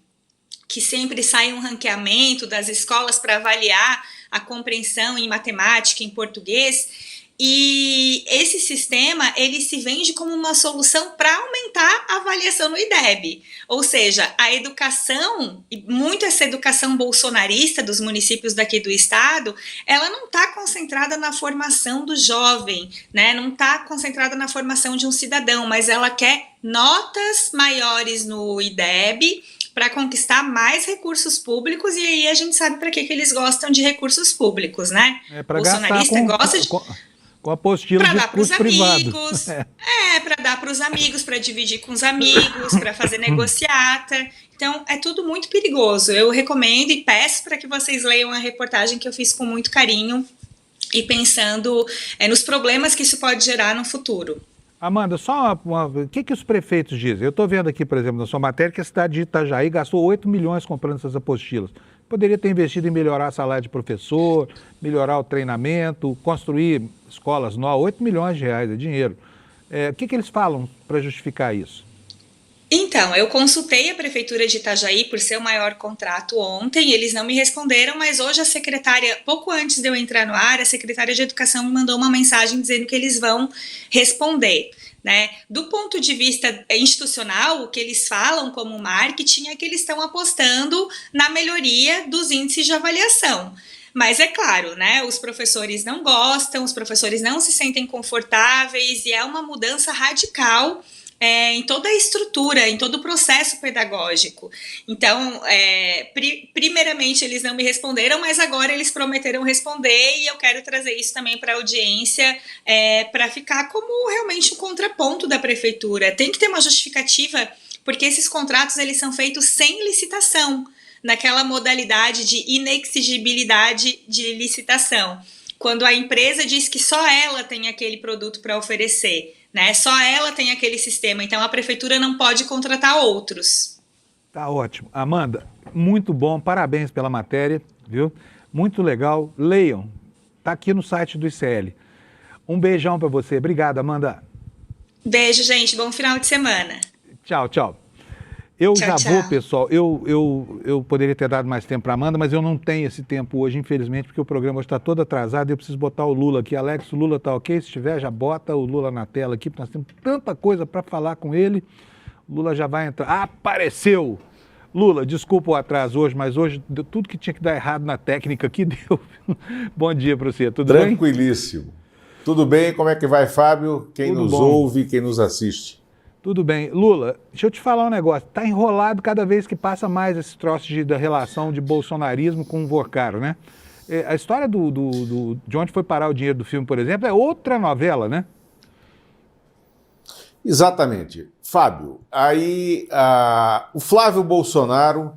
que sempre sai um ranqueamento das escolas para avaliar a compreensão em matemática, em português, e esse sistema ele se vende como uma solução para aumentar a avaliação no IDEB. Ou seja, a educação, e muito essa educação bolsonarista dos municípios daqui do estado, ela não está concentrada na formação do jovem, né? Não está concentrada na formação de um cidadão, mas ela quer notas maiores no IDEB para conquistar mais recursos públicos, e aí a gente sabe para que eles gostam de recursos públicos, né? Para gastar com apostila de curso privado. Para dar para os amigos, para dividir com os amigos, para fazer negociata. Então, é tudo muito perigoso. Eu recomendo e peço para que vocês leiam a reportagem que eu fiz com muito carinho e pensando nos problemas que isso pode gerar no futuro. Amanda, o que os prefeitos dizem? Eu estou vendo aqui, por exemplo, na sua matéria, que a cidade de Itajaí gastou 8 milhões comprando essas apostilas. Poderia ter investido em melhorar a salário de professor, melhorar o treinamento, construir escolas novas. 8 milhões de reais é dinheiro. O que eles falam para justificar isso? Então, eu consultei a Prefeitura de Itajaí por ser o maior contrato ontem, eles não me responderam, mas hoje a secretária, pouco antes de eu entrar no ar, a secretária de Educação me mandou uma mensagem dizendo que eles vão responder. Né? Do ponto de vista institucional, o que eles falam como marketing é que eles estão apostando na melhoria dos índices de avaliação. Mas é claro, né? Os professores não gostam, os professores não se sentem confortáveis e é uma mudança radical em toda a estrutura, em todo o processo pedagógico. Então, primeiramente eles não me responderam, mas agora eles prometeram responder e eu quero trazer isso também para a audiência para ficar como realmente um contraponto da prefeitura. Tem que ter uma justificativa, porque esses contratos eles são feitos sem licitação, naquela modalidade de inexigibilidade de licitação, quando a empresa diz que só ela tem aquele produto para oferecer, né? Só ela tem aquele sistema, então a prefeitura não pode contratar outros. Tá ótimo. Amanda, muito bom, parabéns pela matéria, viu? Muito legal, leiam, tá aqui no site do ICL. Um beijão para você, obrigado, Amanda. Beijo, gente, bom final de semana. Tchau, tchau. Tchau. Vou, pessoal, eu poderia ter dado mais tempo para a Amanda, mas eu não tenho esse tempo hoje, infelizmente, porque o programa está todo atrasado e eu preciso botar o Lula aqui. Alex, o Lula está ok? Se tiver, já bota o Lula na tela aqui, porque nós temos tanta coisa para falar com ele. O Lula já vai entrar. Apareceu! Lula, desculpa o atraso hoje, mas hoje tudo que tinha que dar errado na técnica aqui deu. Bom dia para você, tudo bem? Tranquilíssimo. Tudo bem? Como é que vai, Fábio? Quem nos ouve, quem nos assiste? Tudo bem. Lula, deixa eu te falar um negócio. Está enrolado cada vez que passa mais esse troço da relação de bolsonarismo com o Vorcaro, né? A história de onde foi parar o dinheiro do filme, por exemplo, é outra novela, né? Exatamente. Fábio, aí o Flávio Bolsonaro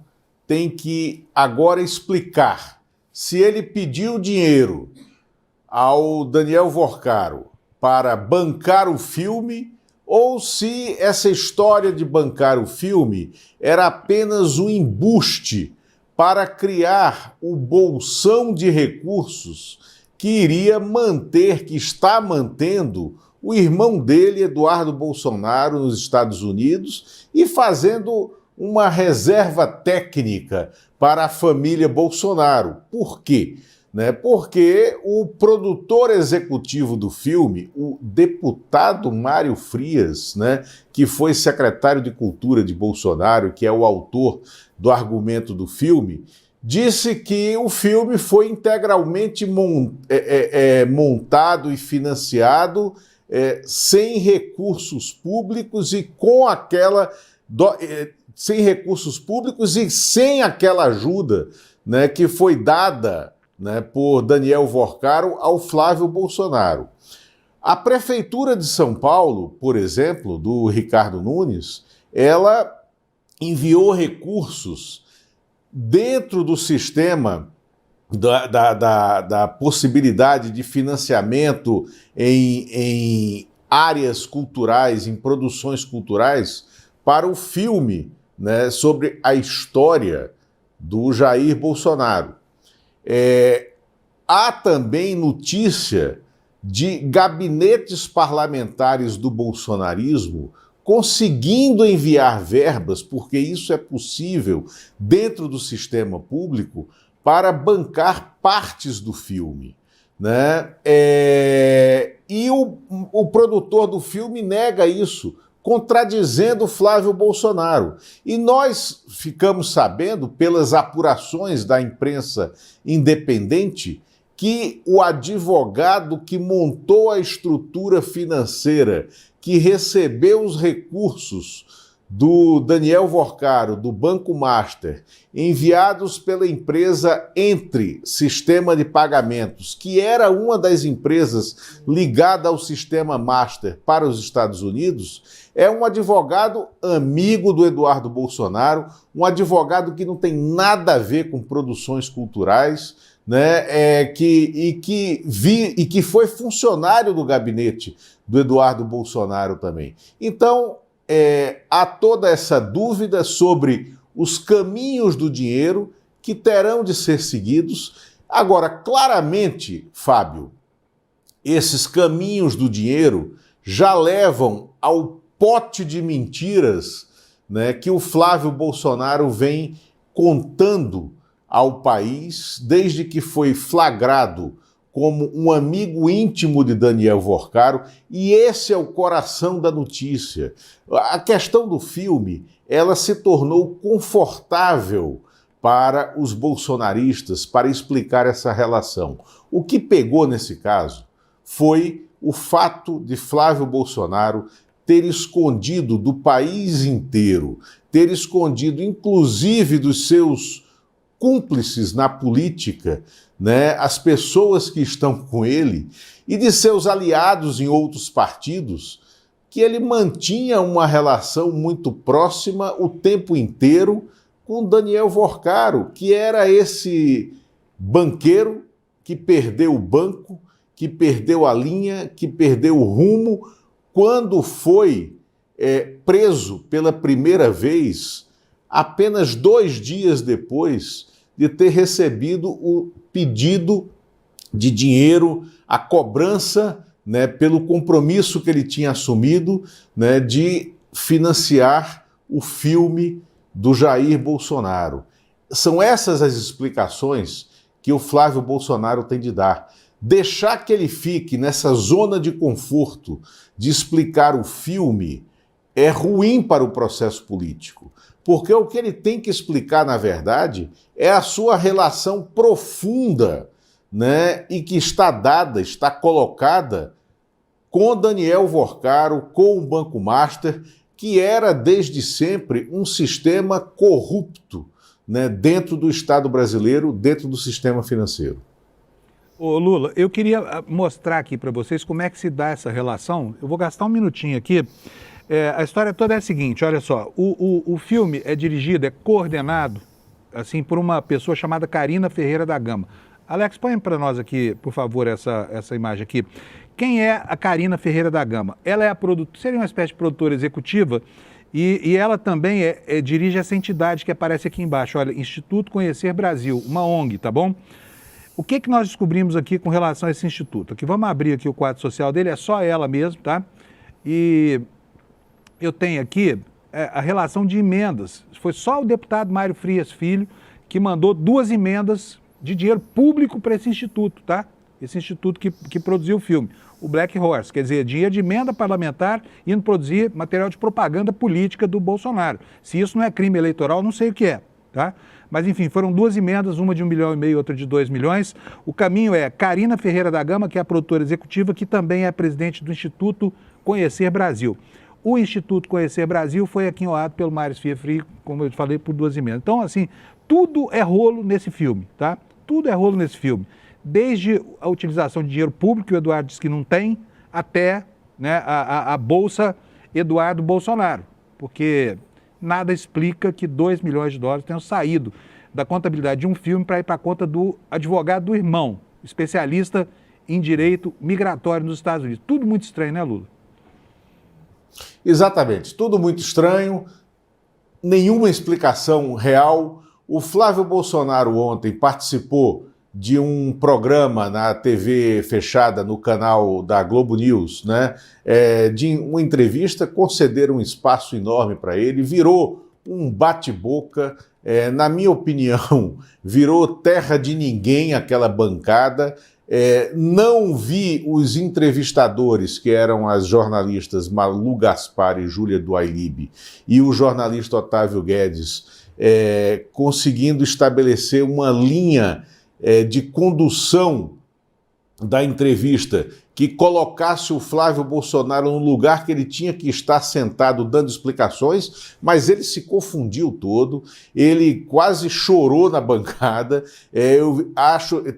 tem que agora explicar se ele pediu dinheiro ao Daniel Vorcaro para bancar o filme ou se essa história de bancar o filme era apenas um embuste para criar o bolsão de recursos que iria manter, que está mantendo o irmão dele, Eduardo Bolsonaro, nos Estados Unidos e fazendo uma reserva técnica para a família Bolsonaro. Por quê? né? Porque o produtor executivo do filme, o deputado Mário Frias, né, que foi secretário de Cultura de Bolsonaro, que é o autor do argumento do filme, disse que o filme foi integralmente montado e financiado sem recursos públicos e com aquela sem recursos públicos e sem aquela ajuda, né, que foi dada, né, por Daniel Vorcaro ao Flávio Bolsonaro. A Prefeitura de São Paulo, por exemplo, do Ricardo Nunes, ela enviou recursos dentro do sistema da possibilidade de financiamento em áreas culturais, em produções culturais, para o filme, né, sobre a história do Jair Bolsonaro. Há também notícia de gabinetes parlamentares do bolsonarismo conseguindo enviar verbas, porque isso é possível dentro do sistema público, para bancar partes do filme, né? E o produtor do filme nega isso, contradizendo Flávio Bolsonaro. E nós ficamos sabendo, pelas apurações da imprensa independente, que o advogado que montou a estrutura financeira, que recebeu os recursos do Daniel Vorcaro, do Banco Master, enviados pela empresa Entre Sistema de Pagamentos, que era uma das empresas ligada ao Sistema Master para os Estados Unidos, é um advogado amigo do Eduardo Bolsonaro, um advogado que não tem nada a ver com produções culturais, né, que foi funcionário do gabinete do Eduardo Bolsonaro também. Então, há toda essa dúvida sobre os caminhos do dinheiro que terão de ser seguidos. Agora, claramente, Fábio, esses caminhos do dinheiro já levam ao pote de mentiras, né, que o Flávio Bolsonaro vem contando ao país desde que foi flagrado como um amigo íntimo de Daniel Vorcaro, e esse é o coração da notícia. A questão do filme, ela se tornou confortável para os bolsonaristas para explicar essa relação. O que pegou nesse caso foi o fato de Flávio Bolsonaro ter escondido do país inteiro, ter escondido inclusive dos seus cúmplices na política, né, as pessoas que estão com ele, e de seus aliados em outros partidos, que ele mantinha uma relação muito próxima o tempo inteiro com Daniel Vorcaro, que era esse banqueiro que perdeu o banco, que perdeu a linha, que perdeu o rumo, quando foi preso pela primeira vez, apenas 2 dias depois de ter recebido o pedido de dinheiro, a cobrança, né, pelo compromisso que ele tinha assumido, né, de financiar o filme do Jair Bolsonaro. São essas as explicações que o Flávio Bolsonaro tem de dar. Deixar que ele fique nessa zona de conforto de explicar o filme é ruim para o processo político, porque o que ele tem que explicar, na verdade, é a sua relação profunda, né, e que está dada, está colocada com Daniel Vorcaro, com o Banco Master, que era desde sempre um sistema corrupto, né, dentro do Estado brasileiro, dentro do sistema financeiro. Ô Lula, eu queria mostrar aqui para vocês como é que se dá essa relação. Eu vou gastar um minutinho aqui. A história toda é a seguinte, olha só, o filme é dirigido, é coordenado, assim, por uma pessoa chamada Carina Ferreira da Gama. Alex, põe para nós aqui, por favor, essa imagem aqui. Quem é a Carina Ferreira da Gama? Ela é seria uma espécie de produtora executiva e ela também dirige essa entidade que aparece aqui embaixo, olha, Instituto Conhecer Brasil, uma ONG, tá bom? O que nós descobrimos aqui com relação a esse instituto? Aqui, vamos abrir aqui o quadro social dele, é só ela mesmo, tá? E eu tenho aqui a relação de emendas. Foi só o deputado Mário Frias Filho que mandou 2 emendas de dinheiro público para esse instituto, tá? Esse instituto que produziu o filme, o Black Horse, quer dizer, dinheiro de emenda parlamentar indo produzir material de propaganda política do Bolsonaro. Se isso não é crime eleitoral, não sei o que é, tá? Mas, enfim, foram 2 emendas, uma de 1,5 milhão e outra de 2 milhões. O caminho é Carina Ferreira da Gama, que é a produtora executiva, que também é presidente do Instituto Conhecer Brasil. O Instituto Conhecer Brasil foi aquinhoado pelo Mário Fiefri, como eu falei, por 2 emendas. Então, assim, tudo é rolo nesse filme, tá? Tudo é rolo nesse filme. Desde a utilização de dinheiro público, que o Eduardo disse que não tem, até, né, a Bolsa Eduardo Bolsonaro. Porque nada explica que 2 milhões de dólares tenham saído da contabilidade de um filme para ir para a conta do advogado do irmão, especialista em direito migratório nos Estados Unidos. Tudo muito estranho, né, Lula? Exatamente, tudo muito estranho, nenhuma explicação real. O Flávio Bolsonaro ontem participou de um programa na TV fechada no canal da Globo News, né? De uma entrevista, concederam um espaço enorme para ele, virou um bate-boca, na minha opinião, virou terra de ninguém aquela bancada. Não vi os entrevistadores, que eram as jornalistas Malu Gaspar e Júlia Duailib, e o jornalista Otávio Guedes, conseguindo estabelecer uma linha de condução da entrevista que colocasse o Flávio Bolsonaro no lugar que ele tinha que estar sentado dando explicações, mas ele se confundiu todo, ele quase chorou na bancada.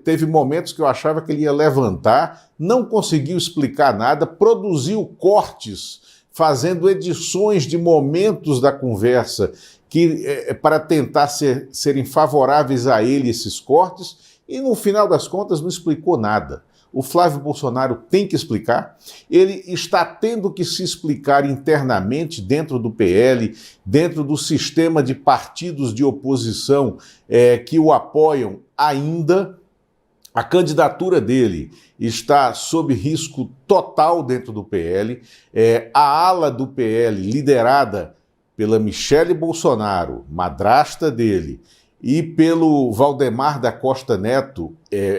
Teve momentos que eu achava que ele ia levantar, não conseguiu explicar nada, produziu cortes, fazendo edições de momentos da conversa para tentar serem favoráveis a ele esses cortes, e no final das contas não explicou nada. O Flávio Bolsonaro tem que explicar, ele está tendo que se explicar internamente dentro do PL, dentro do sistema de partidos de oposição que o apoiam ainda. A candidatura dele está sob risco total dentro do PL. A ala do PL, liderada pela Michele Bolsonaro, madrasta dele, e pelo Valdemar da Costa Neto,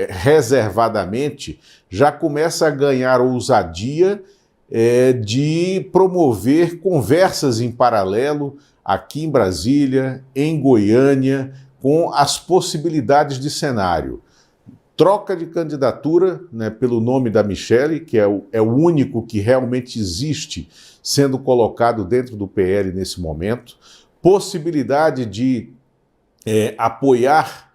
reservadamente, já começa a ganhar ousadia de promover conversas em paralelo aqui em Brasília, em Goiânia, com as possibilidades de cenário. Troca de candidatura, né, pelo nome da Michele, que é o único que realmente existe sendo colocado dentro do PL nesse momento. Possibilidade de apoiar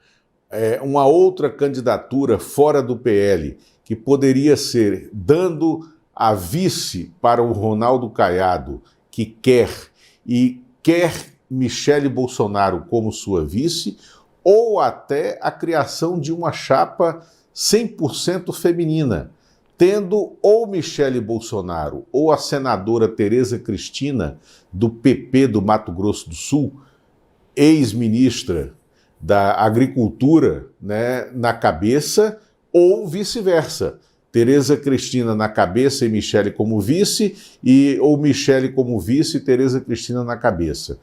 uma outra candidatura fora do PL, que poderia ser dando a vice para o Ronaldo Caiado, que quer Michele Bolsonaro como sua vice, ou até a criação de uma chapa 100% feminina, tendo ou Michele Bolsonaro ou a senadora Tereza Cristina, do PP do Mato Grosso do Sul, ex-ministra da Agricultura, né, na cabeça, ou vice-versa. Tereza Cristina na cabeça e Michele como vice, ou Michele como vice e Tereza Cristina na cabeça.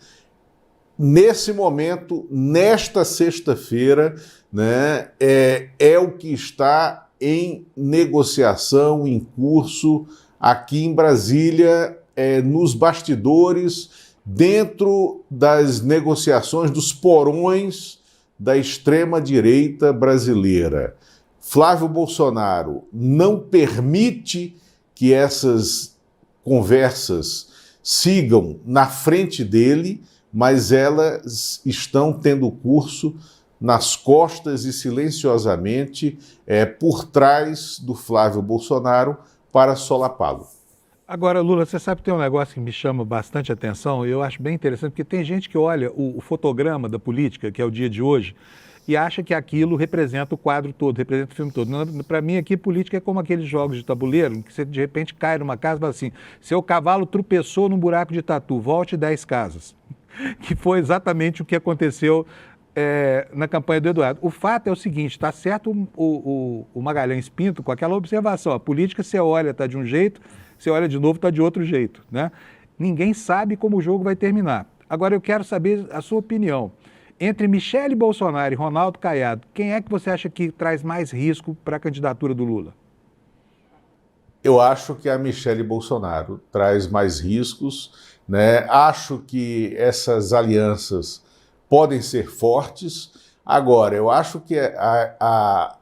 Nesse momento, nesta sexta-feira, né, é o que está em negociação, em curso, aqui em Brasília, nos bastidores, dentro das negociações, dos porões da extrema-direita brasileira. Flávio Bolsonaro não permite que essas conversas sigam na frente dele, mas elas estão tendo curso nas costas e silenciosamente por trás do Flávio Bolsonaro para solapá-lo. Agora, Lula, você sabe que tem um negócio que me chama bastante atenção e eu acho bem interessante, porque tem gente que olha o fotograma da política, que é o dia de hoje, e acha que aquilo representa o quadro todo, representa o filme todo. Para mim, aqui, política é como aqueles jogos de tabuleiro, em que você, de repente, cai numa casa e fala assim, seu cavalo tropeçou num buraco de tatu, volte 10 casas. Que foi exatamente o que aconteceu na campanha do Eduardo. O fato é o seguinte, está certo o Magalhães Pinto com aquela observação, a política você olha, está de um jeito, você olha de novo, está de outro jeito, né? Ninguém sabe como o jogo vai terminar. Agora eu quero saber a sua opinião. Entre Michele Bolsonaro e Ronaldo Caiado, quem é que você acha que traz mais risco para a candidatura do Lula? Eu acho que a Michele Bolsonaro traz mais riscos, né? Acho que essas alianças podem ser fortes. Agora, eu acho que a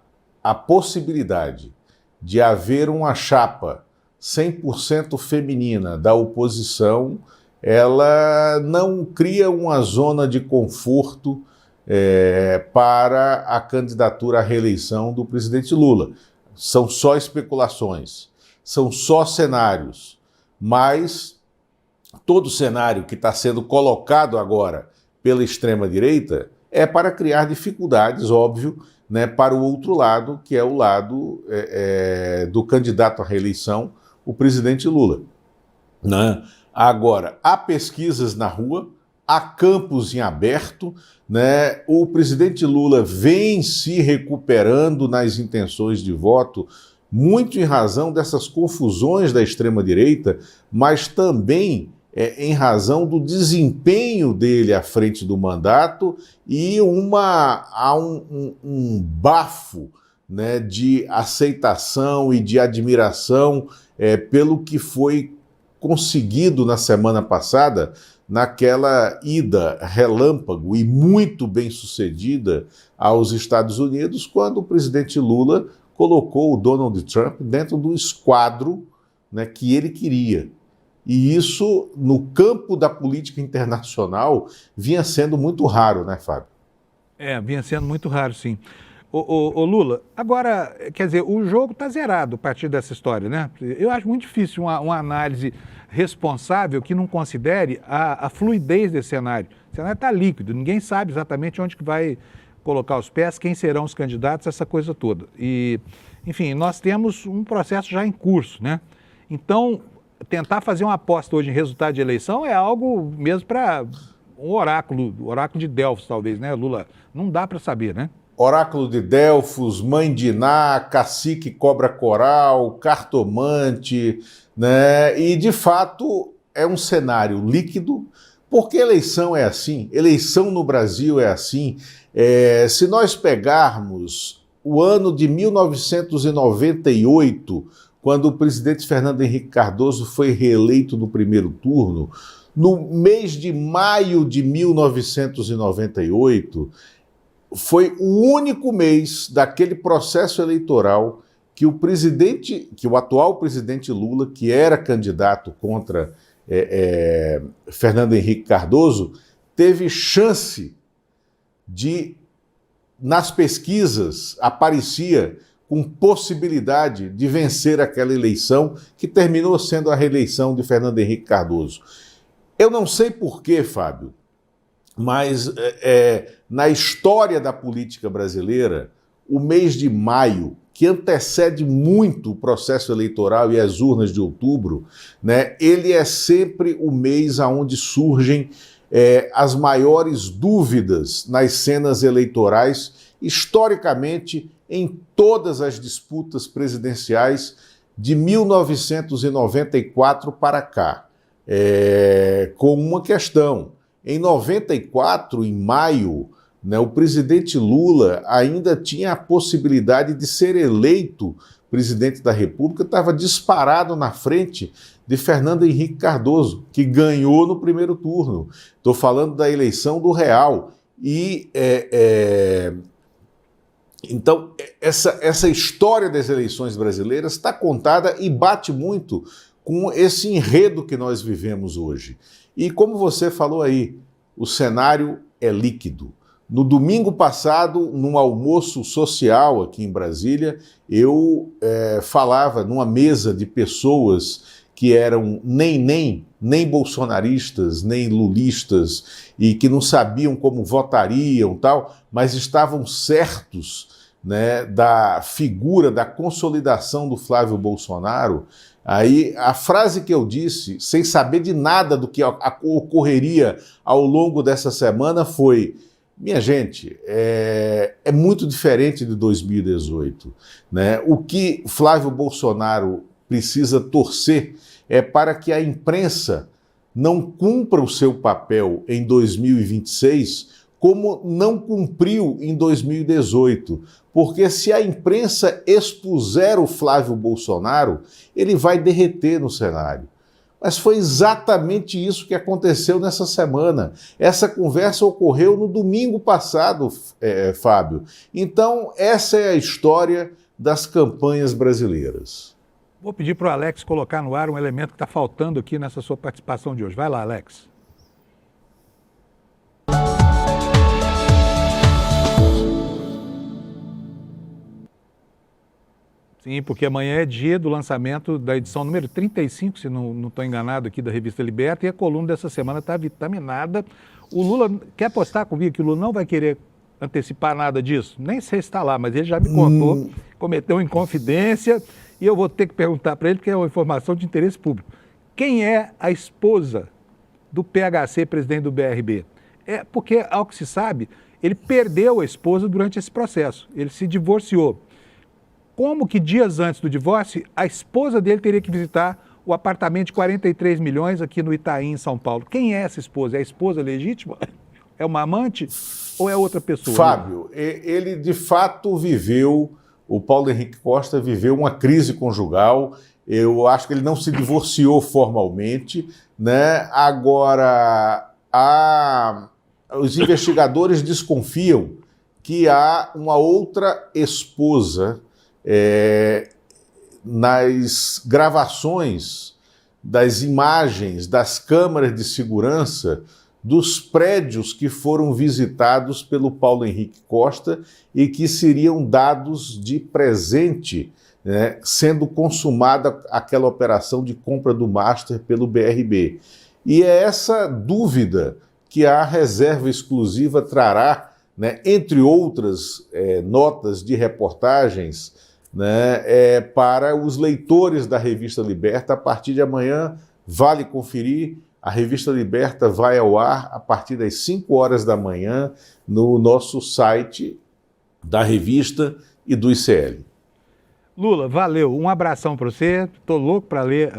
possibilidade de haver uma chapa 100% feminina da oposição, ela não cria uma zona de conforto para a candidatura à reeleição do presidente Lula. São só especulações, são só cenários, mas todo cenário que está sendo colocado agora pela extrema-direita é para criar dificuldades, óbvio, né, para o outro lado, que é o lado do candidato à reeleição, o presidente Lula. Né? Agora, há pesquisas na rua, há campos em aberto, né? O presidente Lula vem se recuperando nas intenções de voto, muito em razão dessas confusões da extrema-direita, mas também em razão do desempenho dele à frente do mandato e há um bafo, né, de aceitação e de admiração pelo que foi conseguido na semana passada, naquela ida relâmpago e muito bem sucedida aos Estados Unidos, quando o presidente Lula colocou o Donald Trump dentro do esquadro, né, que ele queria. E isso, no campo da política internacional, vinha sendo muito raro, né, Fábio? Vinha sendo muito raro, sim. Ô Lula, agora, quer dizer, o jogo está zerado a partir dessa história, né? Eu acho muito difícil uma análise responsável que não considere a fluidez desse cenário. O cenário está líquido, ninguém sabe exatamente onde que vai colocar os pés, quem serão os candidatos, essa coisa toda. E, enfim, nós temos um processo já em curso, né? Então, tentar fazer uma aposta hoje em resultado de eleição é algo mesmo para um oráculo de Delfos, talvez, né, Lula? Não dá para saber, né? Oráculo de Delfos, Mãe de Iná, Cacique Cobra Coral, Cartomante, né? E, de fato, é um cenário líquido, porque eleição é assim, eleição no Brasil é assim. Se nós pegarmos o ano de 1998, quando o presidente Fernando Henrique Cardoso foi reeleito no primeiro turno, no mês de maio de 1998, foi o único mês daquele processo eleitoral que o atual presidente Lula, que era candidato contra Fernando Henrique Cardoso, teve chance de, nas pesquisas, aparecia com possibilidade de vencer aquela eleição, que terminou sendo a reeleição de Fernando Henrique Cardoso. Eu não sei porquê, Fábio, mas na história da política brasileira, o mês de maio, que antecede muito o processo eleitoral e as urnas de outubro, né, ele é sempre o mês onde surgem as maiores dúvidas nas cenas eleitorais, historicamente, em todas as disputas presidenciais de 1994 para cá. Com uma questão. Em 94, em maio, né, o presidente Lula ainda tinha a possibilidade de ser eleito presidente da República, estava disparado na frente de Fernando Henrique Cardoso, que ganhou no primeiro turno. Estou falando da eleição do Real. E, então, essa história das eleições brasileiras está contada e bate muito com esse enredo que nós vivemos hoje. E como você falou aí, o cenário é líquido. No domingo passado, num almoço social aqui em Brasília, eu falava numa mesa de pessoas que eram nem bolsonaristas, nem lulistas, e que não sabiam como votariam, tal, mas estavam certos, né, da figura, da consolidação do Flávio Bolsonaro. Aí a frase que eu disse, sem saber de nada do que ocorreria ao longo dessa semana, foi: minha gente, é muito diferente de 2018. Né? O que Flávio Bolsonaro precisa torcer é para que a imprensa não cumpra o seu papel em 2026 como não cumpriu em 2018. Porque se a imprensa expuser o Flávio Bolsonaro, ele vai derreter no cenário. Mas foi exatamente isso que aconteceu nessa semana. Essa conversa ocorreu no domingo passado, Fábio. Então, essa é a história das campanhas brasileiras. Vou pedir para o Alex colocar no ar um elemento que está faltando aqui nessa sua participação de hoje. Vai lá, Alex. Sim, porque amanhã é dia do lançamento da edição número 35, se não estou enganado aqui, da Revista Liberta, e a coluna dessa semana está vitaminada. O Lula, quer apostar comigo que o Lula não vai querer antecipar nada disso? Nem sei se está lá, mas ele já me contou, cometeu inconfidência, e eu vou ter que perguntar para ele, porque é uma informação de interesse público. Quem é a esposa do PHC, presidente do BRB? É porque, ao que se sabe, ele perdeu a esposa durante esse processo, ele se divorciou. Como que dias antes do divórcio, a esposa dele teria que visitar o apartamento de 43 milhões aqui no Itaim, em São Paulo? Quem é essa esposa? É a esposa legítima? É uma amante ou é outra pessoa? Fábio, ele de fato viveu, o Paulo Henrique Costa viveu uma crise conjugal. Eu acho que ele não se divorciou formalmente, né? Agora, os investigadores desconfiam que há uma outra esposa nas gravações das imagens das câmeras de segurança dos prédios que foram visitados pelo Paulo Henrique Costa e que seriam dados de presente, né, sendo consumada aquela operação de compra do Master pelo BRB. E é essa dúvida que a reserva exclusiva trará, né, entre outras notas de reportagens, né, para os leitores da Revista Liberta. A partir de amanhã, vale conferir, a Revista Liberta vai ao ar a partir das 5 horas da manhã no nosso site da revista e do ICL. Lula, valeu. Um abração para você. Estou louco para ler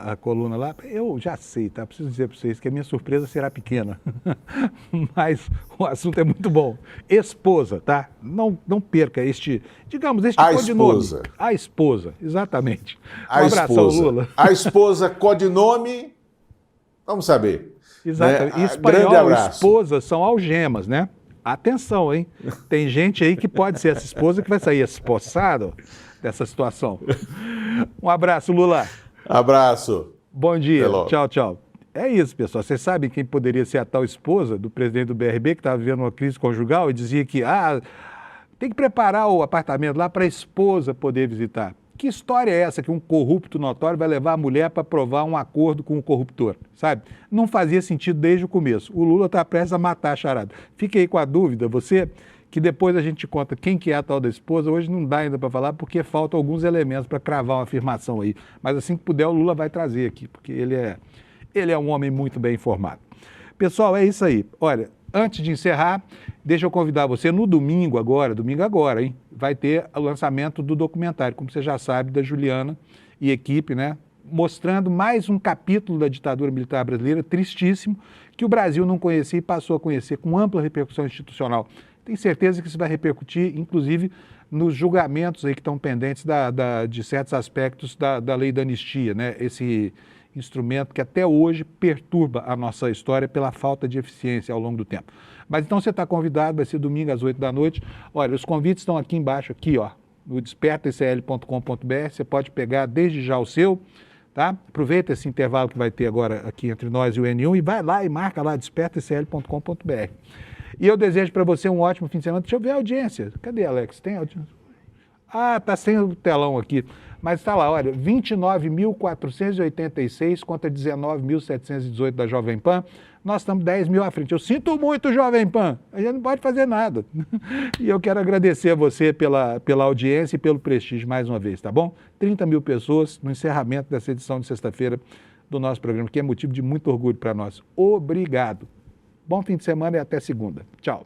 a coluna lá. Eu já sei, tá? Preciso dizer para vocês que a minha surpresa será pequena. Mas o assunto é muito bom. Esposa, tá? Não perca este codinome. Esposa. A esposa, exatamente. A abração, esposa. Lula. A esposa, codinome, vamos saber. Exatamente. Né? Em espanhol, Grande abraço. esposas são algemas, né? Atenção, hein? Tem gente aí que pode ser essa esposa que vai sair espossado dessa situação. Um abraço, Lula. Abraço. Bom dia. Até logo. Tchau, tchau. É isso, pessoal. Vocês sabem quem poderia ser a tal esposa do presidente do BRB que estava vivendo uma crise conjugal e dizia que tem que preparar o apartamento lá para a esposa poder visitar. Que história é essa que um corrupto notório vai levar a mulher para aprovar um acordo com o corruptor, sabe? Não fazia sentido desde o começo. O Lula está prestes a matar a charada. Fique aí com a dúvida, você, que depois a gente conta quem que é a tal da esposa. Hoje não dá ainda para falar porque faltam alguns elementos para cravar uma afirmação aí. Mas assim que puder, o Lula vai trazer aqui, porque ele é um homem muito bem informado. Pessoal, é isso aí. Olha, antes de encerrar, deixa eu convidar você no domingo agora, hein? Vai ter o lançamento do documentário, como você já sabe, da Juliana e equipe, né? Mostrando mais um capítulo da ditadura militar brasileira, tristíssimo, que o Brasil não conhecia e passou a conhecer com ampla repercussão institucional. Tenho certeza que isso vai repercutir, inclusive, nos julgamentos aí que estão pendentes de certos aspectos da lei da anistia, né? Esse instrumento que até hoje perturba a nossa história pela falta de eficiência ao longo do tempo. Mas então você está convidado, vai ser domingo às 8 da noite. Olha, os convites estão aqui embaixo, aqui, ó, no despertaicl.com.br. Você pode pegar desde já o seu, tá? Aproveita esse intervalo que vai ter agora aqui entre nós e o N1 e vai lá e marca lá despertaicl.com.br. E eu desejo para você um ótimo fim de semana. Deixa eu ver a audiência. Cadê, Alex? Tem audiência? Tá sem o telão aqui. Mas está lá, olha, 29.486 contra 19.718 da Jovem Pan. Nós estamos 10 mil à frente. Eu sinto muito, Jovem Pan. A gente não pode fazer nada. E eu quero agradecer a você pela audiência e pelo prestígio mais uma vez, tá bom? 30 mil pessoas no encerramento dessa edição de sexta-feira do nosso programa, que é motivo de muito orgulho para nós. Obrigado. Bom fim de semana e até segunda. Tchau.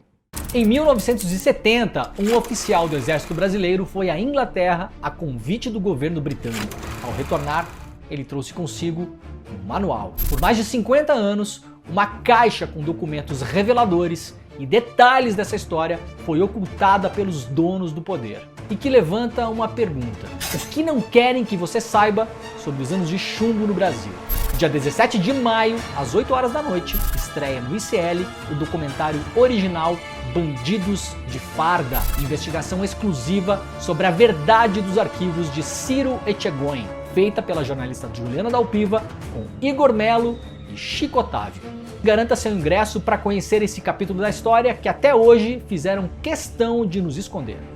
Em 1970, um oficial do Exército Brasileiro foi à Inglaterra a convite do governo britânico. Ao retornar, ele trouxe consigo um manual. Por mais de 50 anos, uma caixa com documentos reveladores e detalhes dessa história foi ocultada pelos donos do poder. E que levanta uma pergunta: o que não querem que você saiba sobre os anos de chumbo no Brasil? Dia 17 de maio, às 8 horas da noite, estreia no ICL o documentário original Bandidos de Farda, investigação exclusiva sobre a verdade dos arquivos de Ciro Etchegóin, feita pela jornalista Juliana Dalpiva, com Igor Melo e Chico Otávio. Garanta seu ingresso para conhecer esse capítulo da história que até hoje fizeram questão de nos esconder.